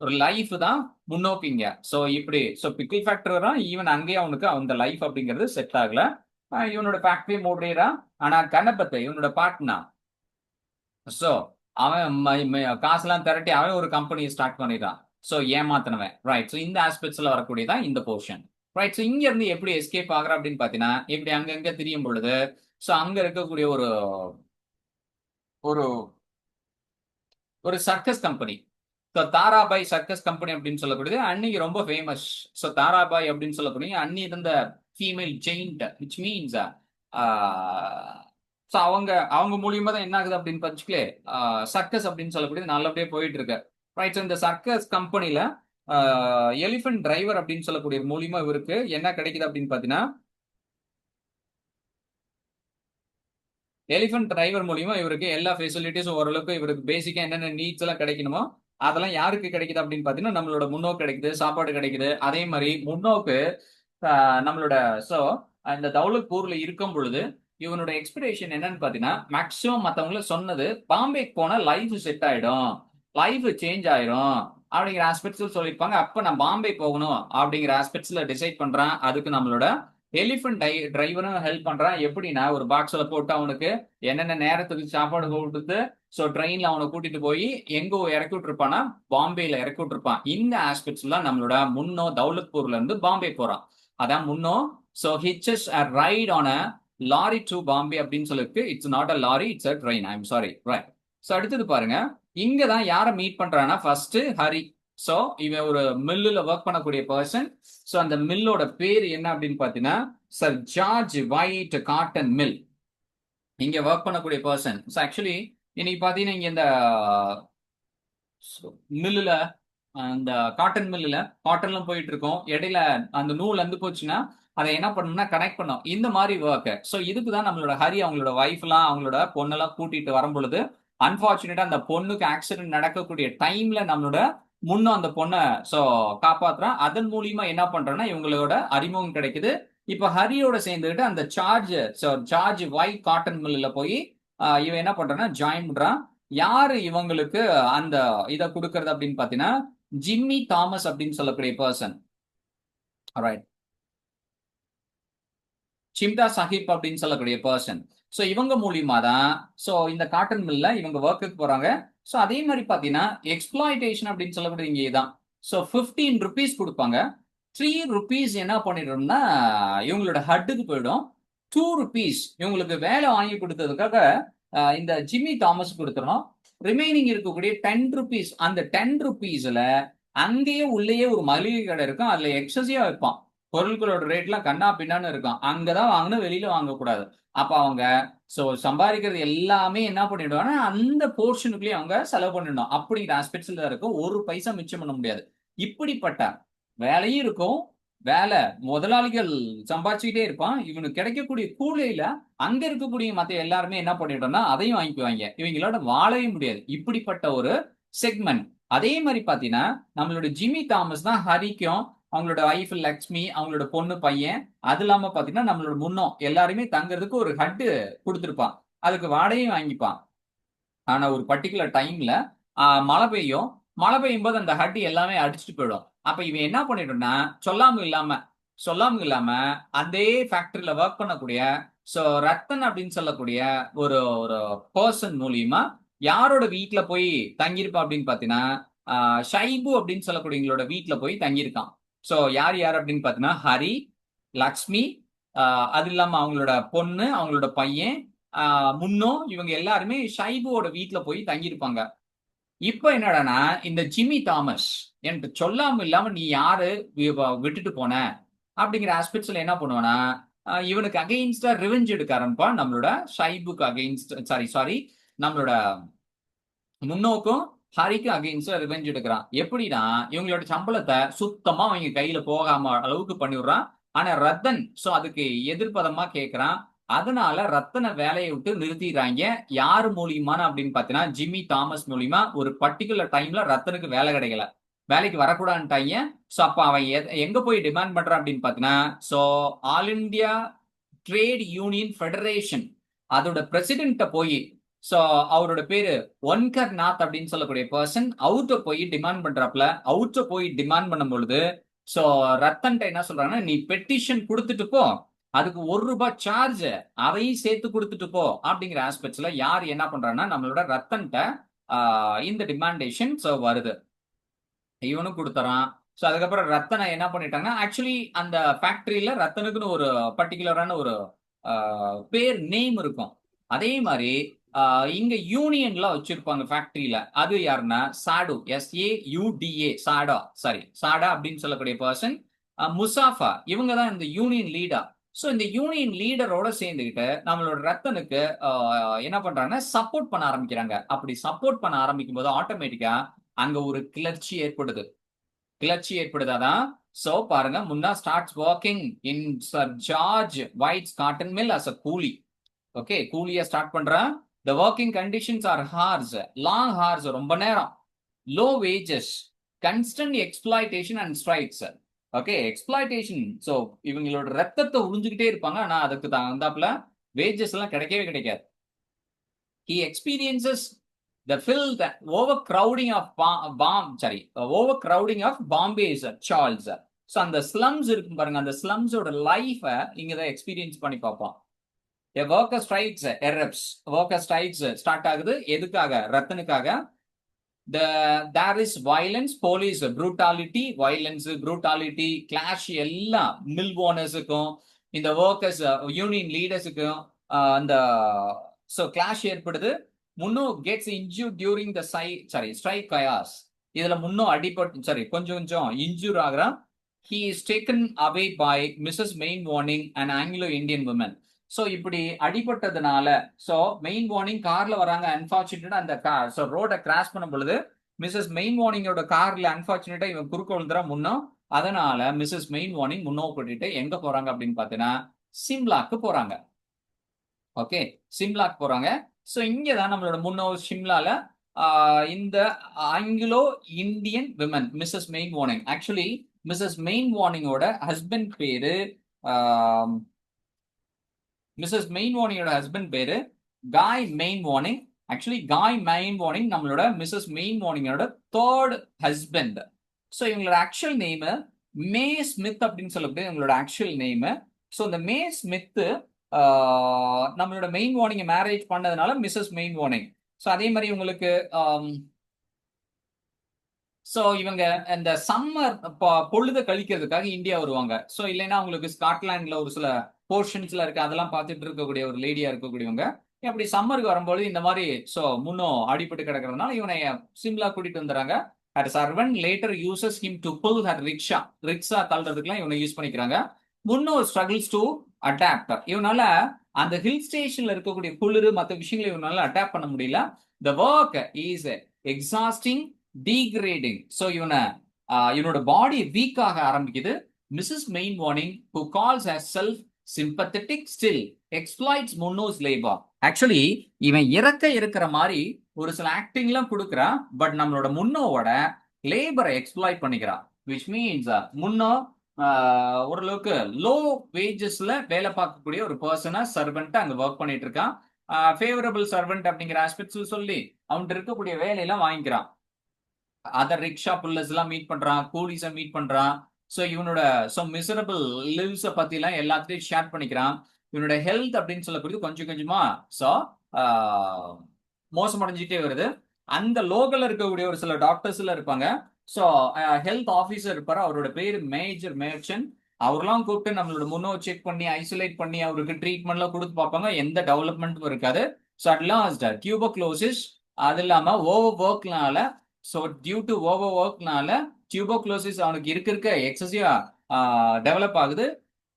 ஒரு லைஃப் தான் முன்னோக்கிங்க. ஸோ இப்படி ஸோ பிக்கிள் ஃபேக்டரி வரான். ஈவன் அங்கேயே அவனுக்கு அந்த லைஃப் அப்படிங்கிறது செட் ஆகல. இவனோட ஃபேக்டரி மூடுறான். ஆனா கண்ணப்பத்தை இவனோட பார்ட்னா ஸோ அவன் காசுலாம் திரட்டி அவன் ஒரு கம்பெனியை ஸ்டார்ட் பண்ணிடுறான். ஸோ ஏமாத்தினவன். ரைட். ஸோ இந்த ஆஸ்பெக்ட்ஸ்ல வரக்கூடியதான் இந்த போர்ஷன். ரைட். ஸோ இங்க இருந்து எப்படி எஸ்கேப் ஆகுற அப்படின்னு பாத்தீங்கன்னா இப்படி அங்கங்க திரியும் பொழுது ஸோ அங்க இருக்கக்கூடிய ஒரு ஒரு ஒரு circus company, so Tarabai circus company அப்படின்னு சொல்லக்கூடியது அன்னைக்கு ரொம்ப ஃபேமஸ். ஸோ தாராபாய் அப்படின்னு சொல்லக்கூடிய அன்னி இருந்த female giant which means so அவங்க மூலியமா தான் என்ன ஆகுது அப்படின்னு பார்த்துக்கலே சர்க்கஸ் அப்படின்னு சொல்லக்கூடியது நல்லபடியா போயிட்டு இருக்கு. ரைட். ஸோ இந்த சர்க்கஸ் கம்பெனில எலிஃபென்ட் டிரைவர் அப்படின்னு சொல்லக்கூடிய மூலியமா இவருக்கு என்ன கிடைக்குது அப்படின்னு பாத்தீங்கன்னா எலிஃபென்ட் டிரைவர் மூலியமா இவருக்கு எல்லா ஃபெசிலிட்டிஸும் ஓரளவுக்கு இவருக்கு பேசிக்கா என்னென்ன நீட்ஸ் எல்லாம் கிடைக்கணுமோ அதெல்லாம் யாருக்கு கிடைக்குது அப்படின்னு பாத்தீங்கன்னா நம்மளோட முன்னோக்கு கிடைக்குது, சாப்பாடு கிடைக்குது. அதே மாதிரி முன்னோக்கு நம்மளோட ஸோ இந்த தௌலத்பூர்ல இருக்கும் பொழுது இவனோட எக்ஸ்பெக்டேஷன் என்னன்னு பாத்தீங்கன்னா மேக்சிமம் மத்தவங்கள சொன்னது பாம்பேக்கு போனா லைஃப் செட் ஆயிடும், லைஃப் சேஞ்ச் ஆயிரும் அப்படிங்கிற ஆஸ்பெக்ட்ஸ் சொல்லியிருப்பாங்க. அப்ப நான் பாம்பே போகணும் அப்படிங்கிற ஆஸ்பெக்ட்ஸ்ல டிசைட் பண்றேன். அதுக்கு நம்மளோட எலிஃபென்ட் டிரைவரும் ஹெல்ப் பண்றான். எப்படின்னா ஒரு பாக்ஸ்ல போட்டு அவனுக்கு என்னென்ன நேரத்துக்கு சாப்பாடு கொடுத்து ஸோ ட்ரெயின்ல அவனை கூட்டிட்டு போய் எங்க இறக்கி விட்டுருப்பானா பாம்பேல இறக்கி விட்டுருப்பான். இந்த ஆஸ்பெக்ட்ஸ்ல நம்மளோட முன்னோ தௌலத்பூர்ல இருந்து பாம்பே போறான். அதான் Munoo. So hitches ride on a lorry to Bombay அப்படின்னு சொல்லிருக்கு. It's not a lorry, it's a train. I am sorry. Right. So அடுத்தது பாருங்க, இங்கதான் யாரை மீட் பண்றான்னா ஃபர்ஸ்ட் ஹரி. ஸோ இவன் ஒரு மில்லுல ஒர்க் பண்ணக்கூடிய பர்சன். ஸோ அந்த மில்லோட பேர் என்ன அப்படின்னு பாத்தீங்கன்னா sir George white cotton mill. இங்க ஒர்க் பண்ணக்கூடிய பர்சன். ஸோ ஆக்சுவலி இன்னைக்கு பாத்தீங்கன்னா இங்க இந்த மில்லுல அந்த காட்டன் மில்லுல காட்டன்லாம் போயிட்டு இருக்கோம். இடையில அந்த நூல் வந்து போச்சுன்னா அதை என்ன பண்ணணும்னா கனெக்ட் பண்ணோம். இந்த மாதிரி ஒர்க். ஸோ இதுக்கு தான் நம்மளோட ஹரி அவங்களோட ஒய்ஃப் எல்லாம் அவங்களோட பொண்ணெல்லாம் கூட்டிட்டு வரும் பொழுது அன்பார்ச்சுனேட்டா அந்த பொண்ணுக்கு ஆக்சிடென்ட் நடக்கக்கூடிய டைம்ல நம்மளோட முன்னும் அந்த பொண்ணை ஸோ காப்பாத்துறான். அதன் மூலியமா என்ன பண்றேன்னா இவங்களோட அறிமுகம் கிடைக்குது. இப்ப ஹரியோட சேர்ந்துக்கிட்டு அந்த ஜார்ஜ் ஒயிட் காட்டன் மில்லுல போய் இவன் என்ன பண்றான்னா ஜாயின் பண்றான். யாரு இவங்களுக்கு அந்த இதை கொடுக்கறது அப்படின்னு பாத்தீங்கன்னா ஜிம்மி தாமஸ் அப்படின்னு சொல்லக்கூடிய பர்சன். ரைட். சிம்டா சாஹிப் அப்படின்னு சொல்லக்கூடிய பர்சன். ஸோ இவங்க மூலியமா தான் ஸோ இந்த காட்டன் மில்ல இவங்க ஒர்க்குக்கு போறாங்க. ஸோ அதே மாதிரி பார்த்தீங்கன்னா எக்ஸ்ப்ளாய்டேஷன் அப்படின்னு சொல்லக்கூடிய இங்கே தான். ஸோ 15 ருபீஸ் கொடுப்பாங்க. 3 ருபீஸ் என்ன பண்ணிடும்னா இவங்களோட ஹட்டுக்கு போயிடும். 2 ருபீஸ் இவங்களுக்கு வேலை வாங்கி கொடுத்ததுக்காக இந்த ஜிம்மி தாமஸ் கொடுத்துடணும். ரிமைனிங் இருக்கக்கூடிய 10 ருபீஸ், அந்த 10 ருபீஸ்ல அங்கேயே உள்ளேயே ஒரு மளிகை கடை இருக்கும். அதுல எக்ஸசிவா வைப்பான். பொருட்களோட ரேட்லாம் கண்ணா பின்னான்னு இருக்கும். அங்கதான் வாங்கணும், வெளியில வாங்கக்கூடாது. அப்ப அவங்க சோ சம்பாதிக்கிறது எல்லாமே என்ன பண்ணிடுவாங்கன்னா அந்த போர்ஷனுக்குள்ளேயே அவங்க செலவு பண்ணிடணும். அப்படிங்கிற ஆஸ்பெக்ட்ஸ்ல இருக்கும். ஒரு பைசா மிச்சம் பண்ண முடியாது. இப்படிப்பட்ட வேலையும் இருக்கும். வேலை முதலாளிகள் சம்பாதிச்சுக்கிட்டே இருப்பான். இவனுக்கு கிடைக்கக்கூடிய கூலியில அங்க இருக்கக்கூடிய மத்த எல்லாருமே என்ன பண்ணிட்டோம்னா அதையும் வாங்கிக்குவாங்க. இவங்களோட வாழவே முடியாது. இப்படிப்பட்ட ஒரு செக்மெண்ட். அதே மாதிரி பாத்தீங்கன்னா நம்மளோட ஜிம்மி தாமஸ் தான் ஹரிக்கும் அவங்களோட வைஃப் லக்ஷ்மி, அவங்களோட பொண்ணு பையன், அது இல்லாம பாத்தீங்கன்னா நம்மளோட முன்னோம் எல்லாருமே தங்குறதுக்கு ஒரு ஹட்டு கொடுத்துருப்பான். அதுக்கு வாடகையும் வாங்கிப்பான். ஆனா ஒரு பர்டிகுலர் டைம்ல மழை பெய்யும். மழை பெய்யும் போது அந்த ஹட்டு எல்லாமே அடிச்சுட்டு போயிடும். அப்ப இவன் என்ன பண்ணிடும்னா சொல்லாம அதே ஃபேக்டரியில ஒர்க் பண்ணக்கூடிய சோ ரத்தன் அப்படின்னு சொல்லக்கூடிய ஒரு ஒரு பர்சன் மூலியமா யாரோட வீட்டுல போய் தங்கியிருப்பா அப்படின்னு பாத்தீங்கன்னா ஷைபு அப்படின்னு சொல்லக்கூடியவங்களோட வீட்டுல போய் தங்கியிருக்கான். சோ யார் யார் அப்படின்னு பாத்தீங்கன்னா ஹரி, லக்ஷ்மி, அது இல்லாம அவங்களோட பொண்ணு, அவங்களோட பையன், முன்னோ, இவங்க எல்லாருமே ஷைபுவோட வீட்டுல போய் தங்கியிருப்பாங்க. இப்ப என்னடானா இந்த ஜிம்மி தாமஸ் எனக்கு சொல்லாம இல்லாம நீ யாரு விட்டுட்டு போன அப்படிங்கிற ஆஸ்பெக்ட்ஸ்ல என்ன பண்ணுவானா இவனுக்கு அகைன்ஸ்டா ரிவெஞ்ச் எடுக்க ஆரம்பிப்பான். நம்மளோட ஷைபுக்கு அகைன்ஸ்ட் சாரி நம்மளோட முன்னோக்கும் ஹரிக்கு அகைன்ஸ்டா ரிவெஞ்ச் எடுக்கிறான். எப்படின்னா இவங்களோட சம்பளத்தை சுத்தமா அவங்க கையில போகாம அளவுக்கு பண்ணிவிடுறான். ஆனா ரத்தன் சோ அதுக்கு எதிர்ப்பதமா கேட்கிறான். அதனால ரத்தனை வேலையை விட்டு நிறுத்திடுறாங்க. யாரு மூலியமான அப்படின்னு பாத்தீங்கன்னா ஜிம்மி தாமஸ் மூலியமா ஒரு பர்டிகுலர் டைம்ல ரத்தனுக்கு வேலை கிடைக்கல, வேலைக்கு வரக்கூடாதுட்டாங்க. சோ அப்ப அவன் எங்க போய் டிமாண்ட் பண்றான் அப்படின்னு பாத்தீங்கன்னா so all India trade union federation அதோட பிரசிடென்ட்ட போய் சோ அவரோட பேரு ஒன்கர் நாத் அப்படின்னு சொல்லக்கூடிய பர்சன் அவுட்ட போய் டிமாண்ட் பண்றாப்ல. அவுட்ட போய் டிமாண்ட் பண்ணும் பொழுது சோ ரத்தன்ட்ட என்ன சொல்றாங்கன்னா நீ பெட்டிஷன் கொடுத்துட்டு போ, அதுக்கு ₹1 சார்ஜ் அதையும் சேர்த்து கொடுத்துட்டு போ அப்படிங்கிற ஆஸ்பெக்ட்ஸ்ல யார் என்ன பண்றாங்கன்னா நம்மளோட ரத்தன்ட்ட இந்த டிமாண்டேஷன் சோ வருது. இவனும் கொடுத்துறான். சோ அதுக்கப்புறம் ரத்தனை என்ன பண்ணிட்டாங்கன்னா ஆக்சுவலி அந்த ஃபேக்டரியில ரத்தனுக்குன்னு ஒரு பர்டிகுலரான ஒரு பேர் நேம் இருக்கும். அதே மாதிரி இங்க யூனியன்ல வச்சிருப்பாங்க ஃபேக்டரியில. அது யாருன்னா சாடு, SAUDA, சாடா அப்படின்னு சொல்லக்கூடிய பர்சன், முசாஃபா, இவங்க தான் இந்த யூனியன் லீடர். சோ இந்த யூனியன் லீடரோட சேர்ந்துகிட்டு நம்மளோட ரத்தனுக்கு என்ன பண்றாங்கன்னா சப்போர்ட் பண்ண ஆரம்பிக்கிறாங்க. அப்படி சப்போர்ட் பண்ண ஆரம்பிக்கும் போது ஆட்டோமேட்டிக்கா அங்க ஒரு கிளர்ச்சி ஏற்படுது. அதான் சோ பாருங்க Munoo starts working in sir George White's cotton mill as a coolie. Okay, கூலியா ஸ்டார்ட் பண்றான். The working conditions are harsh, long hours, ரொம்ப நேரம், low wages, constant exploitation and strikes. Okay, exploitation. So இவங்களோட ரத்தத்தை உறிஞ்சுக்கிட்டே இருப்பாங்க. ஆனா அதுக்கு தகுந்தாப்புல வேஜஸ் எல்லாம் கிடைக்கவே கிடைக்காது. He experiences the filth, overcrowding of Bombay's Charles. So அந்த ஸ்லம்ஸ் இருக்கும் பாருங்க, அந்த ஸ்லம்ஸோட லைஃப இங்க தான் எக்ஸ்பீரியன்ஸ் பண்ணி பார்ப்போம். A worker strikes erupts. Worker strikes start ஆகுது. எதுக்காக? ரத்தனுக்காக. There is violence, police brutality, clash எல்லாம் மில் ஓனர்ஸுக்கும் இந்த ஒர்க்கர்ஸ் யூனியன் லீடர்ஸுக்கும் அந்த சோ கிளாஷ் ஏற்படுது. முன்னோ gets injured during the strike chaos. இதுல முன்னோ அடிபட்டு கொஞ்சம் injure ஆகுறான். He is taken away by Mrs. Mainwaring, an Anglo-Indian woman. So இப்படி அடிபட்டதுனால சோ மெயின் வார்னிங் கார்ல வராங்க. அன்பார்ச்சுனேட்டா அந்த கார் சோ ரோட கிராஸ் பண்ணும் பொழுது மிஸ்ஸஸ் மெயின் வார்னிங்கோட கார்ல அன்பார்ச்சுனேட்டா இவன் குறுக்க விழுந்துறா முன்னோ. அதனால மிஸ்ஸஸ் மெயின் வார்னிங் முன்னோ கூட்டிட்டு எங்க போறாங்க அப்படின்னு பாத்தீங்கன்னா சிம்லாக்கு போறாங்க. ஓகே, சிம்லாக்கு போறாங்க. சோ இங்கதான் நம்மளோட முன்னோ சிம்லால இந்த Anglo Indian women mrs Mainwaring. Actually mrs மெயின் வார்னிங்கோட ஹஸ்பண்ட் பேரு மிஸ்ஸஸ் மெயின் வார்னிங்கோட ஹஸ்பண்ட் பேரு Guy Mainwaring. Actually Guy Mainwaring நம்மளோட மிஸ்ஸஸ் மெயின் வார்னிங்கோட தேர்ட் ஹஸ்பண்ட். ஸோ இவங்களோட ஆக்சுவல் நேம் மே ஸ்மித் அப்படின்னு சொல்லக்கூடிய எங்களோட ஆக்சுவல் நேம். ஸோ இந்த மே ஸ்மித் நம்மளோட மெயின் வார்னிங் மேரேஜ் பண்ணதுனால மிஸ்ஸஸ் மெயின் வார்னிங். ஸோ அதே மாதிரி உங்களுக்கு ஸோ இவங்க இந்த சம்மர் பொழுத கழிக்கிறதுக்காக இந்தியா வருவாங்க. ஸோ இல்லைன்னா உங்களுக்கு ஸ்காட்லாண்ட்ல ஒரு சில போர்ஷன்ஸ்ல இருக்கு, அதெல்லாம் பார்த்துட்டு இருக்கக்கூடிய ஒரு லேடியா இருக்கக்கூடியவங்க அப்படி சம்மருக்கு வரும்போது இந்த மாதிரி ஸோ முன்னும் அடிபட்டு கிடக்கிறதுனால இவனை சிம்லா கூட்டிட்டு வந்துடுறாங்க. Her servant later uses him to pull her rickshaw. Rickshaw தள்ளுறதுக்குலாம் இவனை யூஸ் பண்ணிக்கிறாங்க. முன்னோ struggles to adapt. இவனால அந்த ஹில் ஸ்டேஷன்ல இருக்கக்கூடிய குளிர் மற்ற விஷயங்களை இவனால அடாப்ட் பண்ண முடியல. The work is exhausting, degrading. So இவனோட பாடி வீக் ஆக ஆரம்பிக்குது. Mrs Mainwaring who calls herself sympathetic still exploits Munoo's labor. Actually இவன் இறக்க இருக்கிற மாதிரி ஒரு சில ஆக்டிங்லாம் கொடுக்குறான், பட் நம்மளோட முன்னோவோட லேபரை எக்ஸ்ப்ளாய்ட் பண்ணிக்கிறான். விச் மீன்ஸ் முன்னோ ஓரளவுக்கு லோ வேஜஸ்ல வேலை பார்க்கக்கூடிய ஒரு பர்சனா சர்வெண்ட் அங்க ஒர்க் பண்ணிட்டு இருக்கான். ஃபேவரபிள் சர்வெண்ட் அப்படிங்கிற ஆஸ்பெக்ட்ஸ் சொல்லி அவன்கிட்ட இருக்கக்கூடிய வேலையெல்லாம் வாங்கிக்கிறான். அதர் ரிக்ஷா புல்லர்ஸ் எல்லாம் மீட் பண்றான், கூலிஸை மீட் பண்றான். ஸோ இவனோட மிசரபிள் லிவ்ஸை பத்தி எல்லாம் எல்லாத்தையும் ஷேர் பண்ணிக்கிறான். இவனோட ஹெல்த் அப்படின்னு சொல்லக்கூடியது கொஞ்சம் கொஞ்சமா ஸோ மோசமடைஞ்சிட்டே வருது. அந்த லோக்கல்ல இருக்கக்கூடிய ஒரு சில டாக்டர்ஸ்ல இருப்பாங்க. ஸோ ஹெல்த் ஆஃபீஸர் இருப்பாரு, அவரோட பேர் மேஜர் மேர்ச்சன். அவரெல்லாம் கூப்பிட்டு நம்மளோட முன்னோ செக் பண்ணி ஐசோலேட் பண்ணி அவருக்கு ட்ரீட்மெண்ட்லாம் கொடுத்து பார்ப்பாங்க. எந்த டெவலப்மெண்ட்டும் இருக்காது. ஸோ அட் லாஸ்ட் டியூபர்குலோசிஸ், அது இல்லாம ஓவர் ஒர்க்னால, ஸோ டியூ டு ஓவர் ஒர்க்னால டியூபர்குலோசிஸ் அவனுக்கு இருக்க எக்ஸசிவா டெவலப் ஆகுது.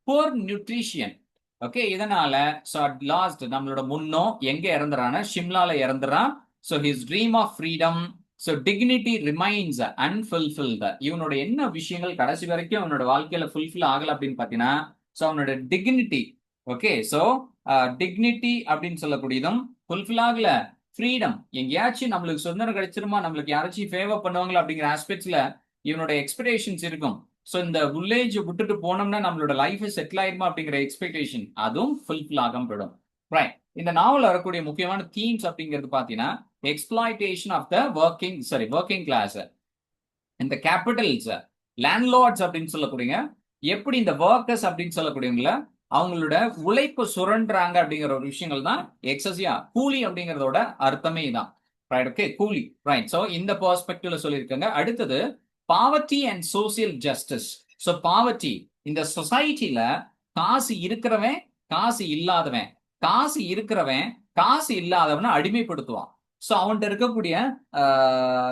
Poor nutrition. ஓகே, இதனால ஸோ அட் லாஸ்ட் நம்மளோட முன்னோ எங்க இறந்துறான்னா ஷிம்லால இறந்துறான். So his dream of freedom, so dignity remains unfulfilled. இவனோட என்ன விஷயங்கள் கடைசி வரைக்கும் அவனோட வாழ்க்கையில ஃபுல்ஃபில் ஆகல அப்படின்னு பார்த்தீங்கன்னா, ஸோ அவனோட டிக்னிட்டி, ஓகே, ஸோ டிக்னிட்டி அப்படின்னு சொல்லக்கூடியதும் ஃபுல்ஃபில் ஆகல. ஃப்ரீடம், எங்கேயாச்சும் நம்மளுக்கு சுதந்திரம் கிடைச்சிருமா, நம்மளுக்கு யாராச்சும் ஃபேவர் பண்ணுவாங்களா அப்படிங்கிற ஆஸ்பெக்ட்ஸ்ல இவனோட எக்ஸ்பெக்டேஷன்ஸ் இருக்கும். ஸோ இந்த வில்லேஜ் விட்டுட்டு போனோம்னா நம்மளோட லைஃப் செட்டில் ஆயிருமா அப்படிங்கிற எக்ஸ்பெக்டேஷன் அதுவும் ஃபுல்ஃபில் ஆகாம போயிடும். ரைட், இந்த நாவல் வரக்கூடிய முக்கியமான தீம்ஸ் அப்படிங்கிறது பார்த்தீங்கன்னா exploitation of the working class, இந்த கேபிட்டல்ஸ், லேண்ட்லார்ட்ஸ் அப்படின்னு சொல்லக்கூடியங்க எப்படி இந்த ஒர்க்கர்ஸ் அப்படின்னு சொல்லக்கூடியவங்கள அவங்களோட உழைப்பு சுரண்டுறாங்க அப்படிங்கிற ஒரு விஷயங்கள் தான் எக்ஸசியா கூலி அப்படிங்கிறதோட அர்த்தமே தான். ரைட், ஓகே, கூலி. ரைட், ஸோ இந்த பெர்ஸ்பெக்டிவ்ல சொல்லியிருக்காங்க. அடுத்தது poverty and social justice. So poverty, இந்த சொசைட்டில காசு இருக்கிறவன் காசு இல்லாதவன், காசு இருக்கிறவன் காசு இல்லாதவனை அடிமைப்படுத்துவான். ஸோ அவன்கிட்ட இருக்கக்கூடிய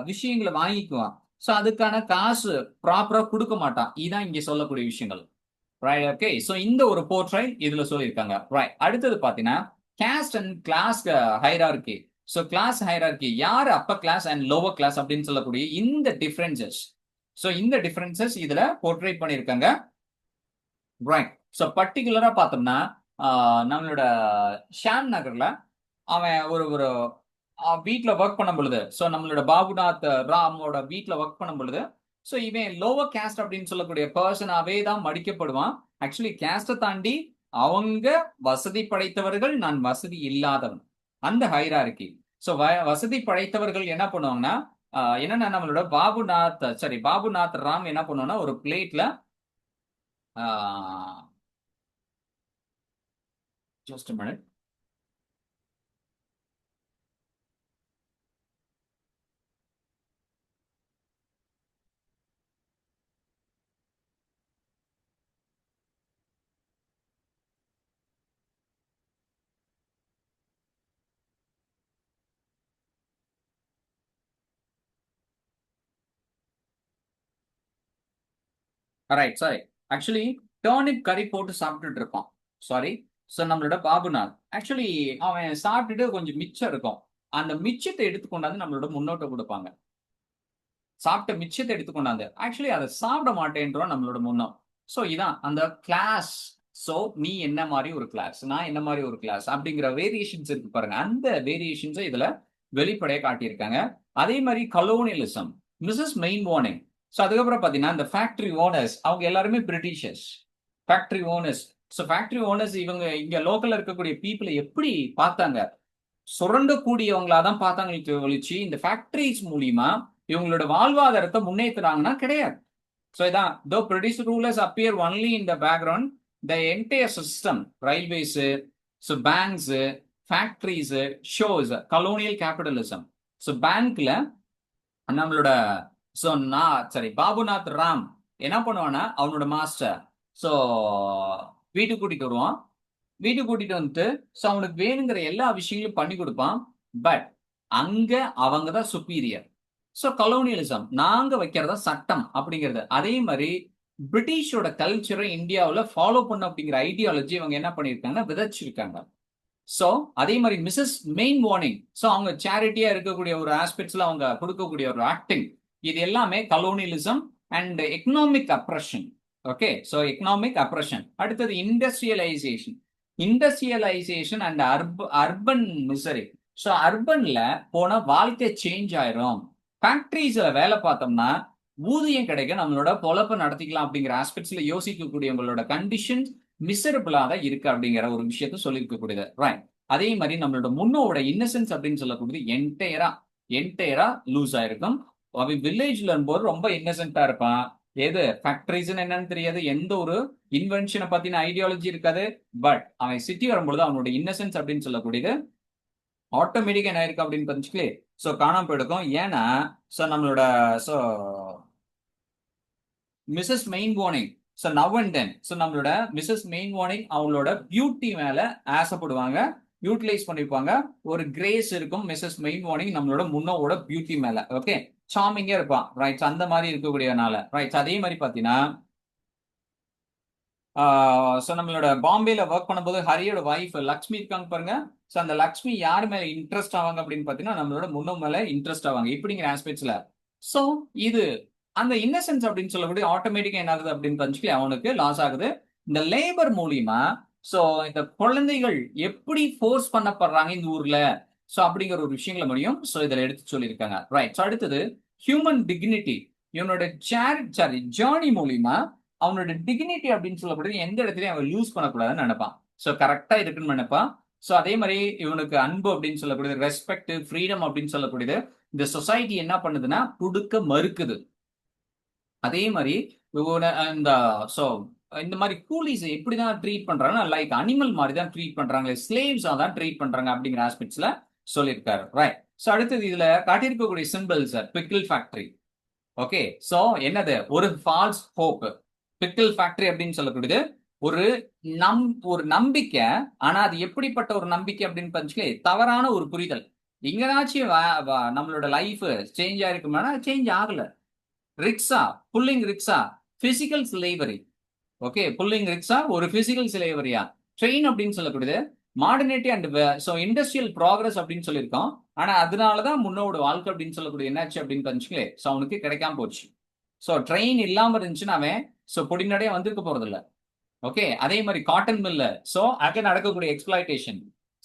விஷயங்களை வாங்கிக்குவான். ஸோ அதுக்கான காசு ப்ராப்பரா கொடுக்க மாட்டான். இதுதான் இங்க சொல்லக்கூடிய விஷயங்கள். ரைட், ஓகே, ஸோ இந்த ஒரு போர்ட்ரைட் இதுல சொல்லியிருக்காங்க. ரைட், அடுத்தது பாத்தீங்கன்னா caste and class hierarchy. So class hierarchy, யார் upper class and lower class அப்படின்னு சொல்லக்கூடிய இந்த டிஃபரன்சஸ். ஸோ இந்த டிஃபரன்சஸ் இதுல போர்ட்ரேட் பண்ணியிருக்காங்க. ரைட், ஸோ பர்டிகுலரா பார்த்தோம்னா நம்மளோட ஷாம் நகர்ல அவன் ஒரு ஒரு வீட்டில் ஒர்க் பண்ணும் பொழுது, ஸோ நம்மளோட பாபுநாத் ராமோட வீட்டில் ஒர்க் பண்ணும் பொழுது, ஸோ இவன் லோவர் கேஸ்ட் அப்படின்னு சொல்லக்கூடிய பர்சனாவே தான் மடிக்கப்படுவான். ஆக்சுவலி கேஸ்டை தாண்டி அவங்க வசதி படைத்தவர்கள், நான் வசதி இல்லாதவன், அந்த ஹைரார்கி. ஸோ வசதி படைத்தவர்கள் என்ன பண்ணுவாங்கன்னா என்னன்னா நம்மளோட பாபுநாத் ராம் என்ன பண்ணுவோம்னா ஒரு பிளேட்ல just a minute. Right, sorry, actually turnip கறி போட்டு சாப்பிட்டுட்டு இருப்பான். சாரி, ஸோ நம்மளோட பாபுநாத் ஆக்சுவலி அவன் சாப்பிட்டுட்டு கொஞ்சம் மிச்சம் இருக்கும். அந்த மிச்சத்தை எடுத்துக்கொண்டாந்து நம்மளோட முன்னோட்ட கொடுப்பாங்க. சாப்பிட்ட மிச்சத்தை எடுத்துக்கொண்டாந்து ஆக்சுவலி அதை சாப்பிட மாட்டேன்றோம் நம்மளோட முன்னோம். ஸோ இதான் அந்த கிளாஸ். ஸோ நீ என்ன மாதிரி ஒரு கிளாஸ், நான் என்ன மாதிரி ஒரு கிளாஸ் அப்படிங்கிற வேரியேஷன்ஸ் இருக்கு பாருங்க. அந்த வேரியேஷன்ஸை இதுல வெளிப்படையா காட்டியிருக்காங்க. அதே மாதிரி colonialism, Mrs Mainwaring. So அதுக்கப்புறம் பார்த்தீங்கன்னா இந்த ஃபேக்டரி ஓனர்ஸ், அவங்க எல்லாருமே Britishers. Factory owners, so factory owners இவங்க இங்க லோக்கல்ல இருக்கக்கூடிய பீப்புளை எப்படி பார்த்தாங்க, சுரண்டக்கூடியவங்களா தான் பார்த்தாங்க ஒழிச்சு இந்த ஃபேக்டரிஸ் மூலியமா இவங்களோட வாழ்வாதாரத்தை முன்னேற்றுறாங்கன்னா கிடையாது. ஸோ இதான் தோ British rulers appear only in the background the entire system railways, so banks, factories shows colonial capitalism. So பேங்க்ல நம்மளோட ஸோ பாபுநாத் ராம் என்ன பண்ணுவான்னா அவனோட மாஸ்டர் ஸோ வீட்டுக்கு கூட்டிட்டு வருவான். வீட்டுக்கு கூட்டிட்டு வந்துட்டு ஸோ அவனுக்கு வேணுங்கிற எல்லா விஷயங்களும் பண்ணி கொடுப்பான். பட் அங்க அவங்க தான் சுப்பீரியர். ஸோ கலோனியலிசம் நாங்க வைக்கிறதா சட்டம் அப்படிங்கிறது. அதே மாதிரி பிரிட்டிஷோட கல்ச்சரை இந்தியாவில் ஃபாலோ பண்ண அப்படிங்கிற ஐடியாலஜி அவங்க என்ன பண்ணியிருக்காங்கன்னா விதைச்சிருக்காங்க. ஸோ அதே மாதிரி மிஸ்ஸஸ் மெயின் வார்னிங், ஸோ அவங்க சேரிட்டியா இருக்கக்கூடிய ஒரு ஆஸ்பெக்ட்ஸ்ல அவங்க கொடுக்கக்கூடிய ஒரு ஆக்டிங், இது எல்லாமே colonialism and economic oppression. Okay, so economic oppression. அடுத்தது industrialisation. Industrialisation and urban misery. So அர்பன்ல போன வாழ்க்கை சேஞ்ச் ஆயிரும். ஃபேக்டரிஸ்ல வேலை பார்த்தோம்னா ஊதியம் கிடைக்க நம்மளோட பொழப்ப நடத்திக்கலாம் அப்படிங்கிற ஆஸ்பெக்ட்ஸ்ல யோசிக்கக்கூடியவங்களோட கண்டிஷன் மிசரபிளா தான் இருக்கு அப்படிங்கிற ஒரு விஷயத்த சொல்லியிருக்கக்கூடியது. ரைட். அதே மாதிரி நம்மளோட முன்னோட இன்னசென்ஸ் அப்படின்னு சொல்லக்கூடியது என்டையரா லூஸ் ஆயிருக்கும். அவன் வில்லேஜ்ல இருக்கும்போது ரொம்ப இன்னசென்ட்டா இருப்பான். எது ஃபேக்டரிஸ் என்னன்னு தெரியாது, எந்த ஒரு இன்வென்ஷனை பத்தின ஐடியாலஜி இருக்காது. பட் அவன் சிட்டி வரும்பொழுது அவனோட இன்னசென்ஸ் அப்படின்னு சொல்லக்கூடியது ஆட்டோமேட்டிக்கா என்ன இருக்கு அப்படின்னு தெரிஞ்சுக்கலே ஸோ காணாம போயிடுக்கும். ஏன்னா ஸோ நம்மளோட so Mrs Mainwaring, so now and then so நம்மளோட மிஸ்ஸஸ் மெயின் வார்னிங் அவங்களோட பியூட்டி மேல ஆசைப்படுவாங்க, யூட்டிலைஸ் பண்ணிருப்பாங்க. ஒரு கிரேஸ் இருக்கும் மிஸ்ஸஸ் மெயின் வார்னிங் நம்மளோட முன்னோட பியூட்டி மேல. ஓகே, சாமிங்கா இருப்பான். ரைட், அந்த மாதிரி இருக்கக்கூடியனால. ரைட், அதே மாதிரி பாத்தீங்கன்னா ஸோ நம்மளோட பாம்பேல ஒர்க் பண்ணும்போது ஹரியோட ஒய்ஃப் லக்ஷ்மி இருக்காங்க பாருங்க. ஸோ அந்த லக்ஷ்மி யார் மேல இன்ட்ரெஸ்ட் ஆவாங்க அப்படின்னு பாத்தீங்கன்னா நம்மளோட முன்னோ மேல இன்ட்ரெஸ்ட் ஆவாங்க இப்படிங்கிற ஆஸ்பெக்ட்ஸ்ல. ஸோ இது அந்த இன்னசென்ஸ் அப்படின்னு சொல்லக்கூடிய ஆட்டோமேட்டிக்கா என்ன ஆகுது அப்படின்னு தெரிஞ்சுக்கி அவனுக்கு லாஸ் ஆகுது. இந்த லேபர் மூலியமா ஸோ இந்த குழந்தைகள் எப்படி ஃபோர்ஸ் பண்ணப்படுறாங்க இந்த ஊர்ல ஸோ அப்படிங்கிற ஒரு விஷயங்களை முடியும். ஸோ இதில் எடுத்து சொல்லியிருக்காங்க. ரைட். ஸோ அடுத்தது ஹியூமன் டிக்னிட்டி. இவனோட ஜேர்னி மூலியமா அவனோட டிக்னிட்டி அப்படின்னு சொல்லக்கூடியது எந்த இடத்துலயும் அவன் லூஸ் பண்ணக்கூடாதுன்னு நினைப்பான். ஸோ கரெக்டா இருக்குன்னு நினைப்பான். ஸோ அதே மாதிரி இவனுக்கு அன்பு அப்படின்னு சொல்லக்கூடியது, ரெஸ்பெக்ட், ஃப்ரீடம் அப்படின்னு சொல்லக்கூடியது இந்த சொசைட்டி என்ன பண்ணுதுன்னா கொடுக்க மறுக்குது. அதே மாதிரி இந்த ஸோ இந்த மாதிரி கூலிஸ் எப்படிதான் ட்ரீட் பண்றாங்க, லைக் அனிமல் மாதிரி தான் ட்ரீட் பண்றாங்க, ஸ்லேவ்ஸா தான் ட்ரீட் பண்றாங்க அப்படிங்கிற ஆஸ்பெக்ட்ஸ்ல சொல்லியிருக்காரு. ரைட். ஸோ அடுத்தது இதுல காட்டியிருக்கக்கூடிய symbols pickle factory. Okay, so என்னது ஒரு ஃபால்ஸ் ஹோப். பிக்கிள் ஃபேக்டரி அப்படின்னு சொல்லக்கூடியது ஒரு ஒரு நம்பிக்கை. ஆனா அது எப்படிப்பட்ட ஒரு நம்பிக்கை அப்படின்னு பஞ்சுக்கலே தவறான ஒரு புரிதல். இங்கனாச்சும் நம்மளோட லைஃப் சேஞ்ச் ஆயிருக்குமானா சேஞ்ச் ஆகல. Rickshaw, pulling rickshaw, physical slavery. Okay, pulling rickshaw ஒரு பிசிக்கல் ஸ்லேவரியா. ட்ரெயின் அப்படின்னு சொல்லக்கூடியது modernity and so industrial progress அப்படின்னு சொல்லியிருக்கோம். ஆனா அதனாலதான் முன்னோட வாழ்க்கை அப்படின்னு சொல்லக்கூடிய என்னாச்சு அப்படின்னு தெரிஞ்சுக்கலே ஸோ அவனுக்கு கிடைக்காம போச்சு. ஸோ ட்ரெயின் இல்லாம இருந்துச்சுன்னா அவன் ஸோ பொடிநடையா வந்திருக்க போறது இல்லை. ஓகே, அதே மாதிரி காட்டன் மில்ல ஸோ அங்கே நடக்கக்கூடிய எக்ஸ்பிளாய்டேஷன்.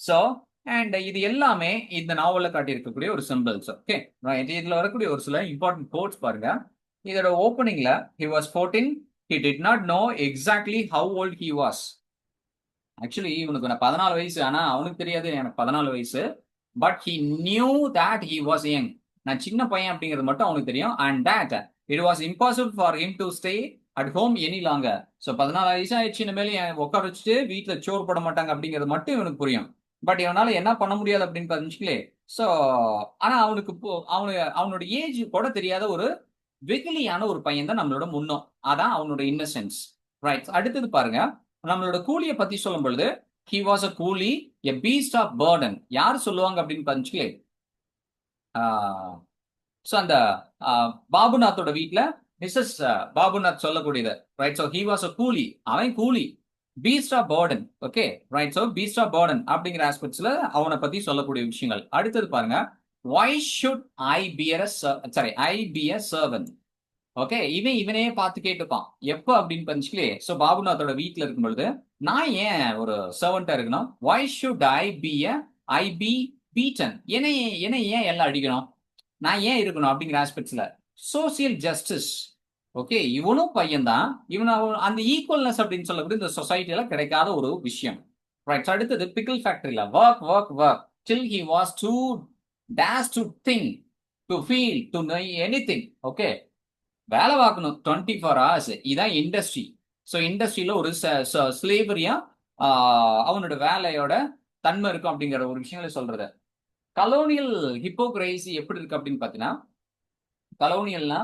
ஸோ அண்ட் இது எல்லாமே இந்த நாவலில் காட்டியிருக்கக்கூடிய ஒரு சிம்பிள்ஸ். ஓகே, இதுல வரக்கூடிய ஒரு சில இம்பார்ட்டன்ட் கோட்ஸ் பாருங்க. இதோட ஓப்பனிங்ல he was 14, he did not know exactly how old he was. Actually இவனுக்கு 14 வயசு, ஆனா அவனுக்கு தெரியாது எனக்கு 14 வயசு. But he knew that he was young. நான் சின்ன பையன் அப்படிங்கிறது மட்டும் அவனுக்கு தெரியும். And that it was impossible for him to stay at home any longer. So 14 வயசு ஆயிடுச்சு, இனிமேல் உட்கார வச்சுட்டு வீட்டுல சோறு போட மாட்டாங்க அப்படிங்கிறது மட்டும் இவனுக்கு புரியும். பட் இவனால என்ன பண்ண முடியாது அப்படின்னு தெரிஞ்சுக்கலே. ஸோ ஆனா அவனுக்கு அவனோட ஏஜ் கூட தெரியாத ஒரு வெகுலியான ஒரு பையன் தான் நம்மளோட முன்னோம். அதான் அவனோட இன்னசென்ஸ். ரைட். அடுத்தது பாருங்க, நம்மளோட கூலியை பத்தி சொல்லும் பொழுது he was a கூலி, a beast of burden. யார் சொல்லுவாங்க அப்படின்னு பஞ்சுக்கலே ஸோ அந்த பாபுநாத்தோட வீட்டுல மிஸ்ஸஸ் பாபுநாத் சொல்லக்கூடியது. Right. So he was a coolie, அவன் coolie. Beast of burden. Okay, right. So beast of burden அப்படிங்கிற ஆஸ்பெக்ட்ஸ்ல அவனை பத்தி சொல்லக்கூடிய விஷயங்கள். அடுத்தது பாருங்க, why should I be a servant? Okay, இவனே பார்த்து கேட்டுப்பான் எப்போ அப்படின்னு பஞ்சுக்கலே. ஸோ பாபுநாத்தோட வீட்டுல இருக்கும் பொழுது நான் ஏன் ஒரு சர்வெண்டா இருக்கணும்? why should I be beaten? என்னை ஏன் எல்லாம் அடிக்கணும், நான் ஏன் இருக்கணும் அப்படிங்கிற ஆஸ்பெக்ட்ஸ்ல சோசியல் ஜஸ்டிஸ். ஓகே, இவனும் பையன் தான், அந்த ஈக்குவல்னஸ் அப்படின்னு சொல்லக்கூடிய இந்த சொசைட்டில கிடைக்காத ஒரு விஷயம். ரைட். அடுத்தது பிக்கிள் ஃபேக்டரியில work till he was too dash to think, to feel, to know anything. Okay, வேலை பார்க்கணும் 24 hours. இதான் இண்டஸ்ட்ரி. ஸோ இண்டஸ்ட்ரியில ஒரு ஸ்லேவரியா அவனோட வேலையோட தன்மை இருக்கும் அப்படிங்கிற ஒரு விஷயங்களை சொல்றது. கலோனியல் ஹிப்போக்ரைசி எப்படி இருக்கு அப்படின்னு பாத்தீங்கன்னா, கலோனியல்னா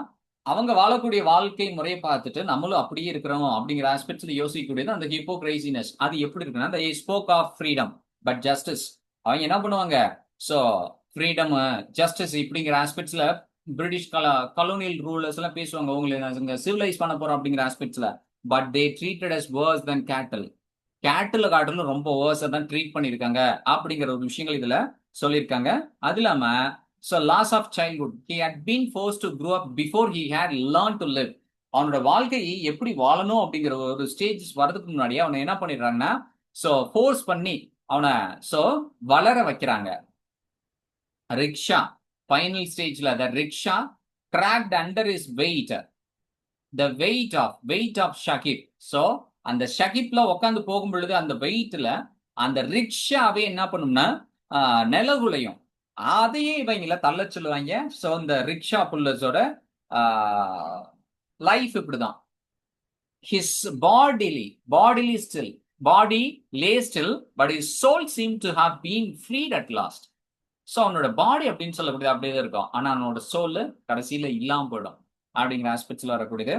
அவங்க வாழக்கூடிய வாழ்க்கை முறையை பார்த்துட்டு நம்மளும் அப்படியே இருக்கிறோம் அப்படிங்கிற ஆஸ்பெக்ட்ஸ்ல யோசிக்கக்கூடியது அந்த ஹிப்போக்ரைசினஸ். அது எப்படி இருக்குன்னா, இந்த spoke of freedom but justice. அவங்க என்ன பண்ணுவாங்க, ஸோ ஃப்ரீடம் ஜஸ்டிஸ் இப்படிங்கிற ஆஸ்பெக்ட்ஸ்ல பிரிட்டிஷ் கலோனியல் ரூலர்ஸ் எல்லாம் பேசுவாங்க, உங்களை நாங்க சிவிலைஸ் பண்ண போறோம் அப்படிங்கிற ஆஸ்பெக்ட்ஸ்ல. But they treated us worse than cattle. Cattle காட்டிலும் ரொம்ப வேர்ஸா தான் ட்ரீட் பண்ணியிருக்காங்க அப்படிங்கிற ஒரு விஷயங்கள் இதுல சொல்லியிருக்காங்க. அது இல்லாம so loss of childhood, he had been forced to grow up before he had learned to live. அவனோட வாழ்க்கையை எப்படி வாழணும் அப்படிங்கிற ஒரு ஸ்டேஜ் வரதுக்கு முன்னாடியே அவனை என்ன பண்ணிடுறாங்கன்னா, சோ ஃபோர்ஸ் பண்ணி அவனை சோ வளர வைக்கிறாங்க. ரிக்ஷா ஃபைனல் ஸ்டேஜ்ல the rickshaw cracked under his weight, the weight of ஷகிப். சோ அந்த ஷகிப்ல உட்காந்து போகும் பொழுது அந்த வெயிட்ல அந்த ரிக்ஷாவே என்ன பண்ணும்னா நிலவுலையும் அதையே இவங்கள தள்ள சொல்லுவாங்க. ஸோ இந்த ரிக்ஷா புல்லர்ஸோட லைஃப் இப்படிதான். His bodily still, body lay still but his soul seem to have been freed at last. So அவனோட பாடி அப்படின்னு சொல்லக்கூடியது அப்படியே தான் இருக்கும், ஆனா அவனோட சோல் கடைசியில இல்லாம போயிடும் அப்படிங்கிற ஆஸ்பெக்ட்ஸ்ல வரக்கூடியது.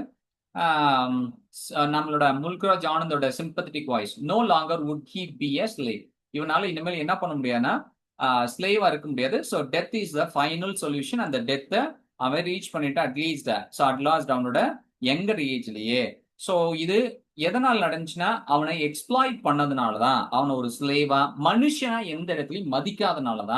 நம்மளோட முல்க்ராஜ் ஆனந்தோட sympathetic voice, no longer would he be a slave. இவனால இனிமேல் என்ன பண்ண முடியாதுன்னா ஸ்லேவா இருக்க முடியாது. So death is the final solution. அந்த டெத்தை அவன் ரீச் பண்ணிட்டு அட்லீஸ்ட் அட்லாஸ்ட் அவனோட யங்கர் ஏஜ்லயே. ஸோ இது எதனால் நடந்துச்சுன்னா அவனை எக்ஸ்ப்ளாய்ட் பண்ணதுனாலதான், அவனை ஒரு ஸ்லேவா மனுஷனா எந்த இடத்துலயும் மதிக்காதனாலதான்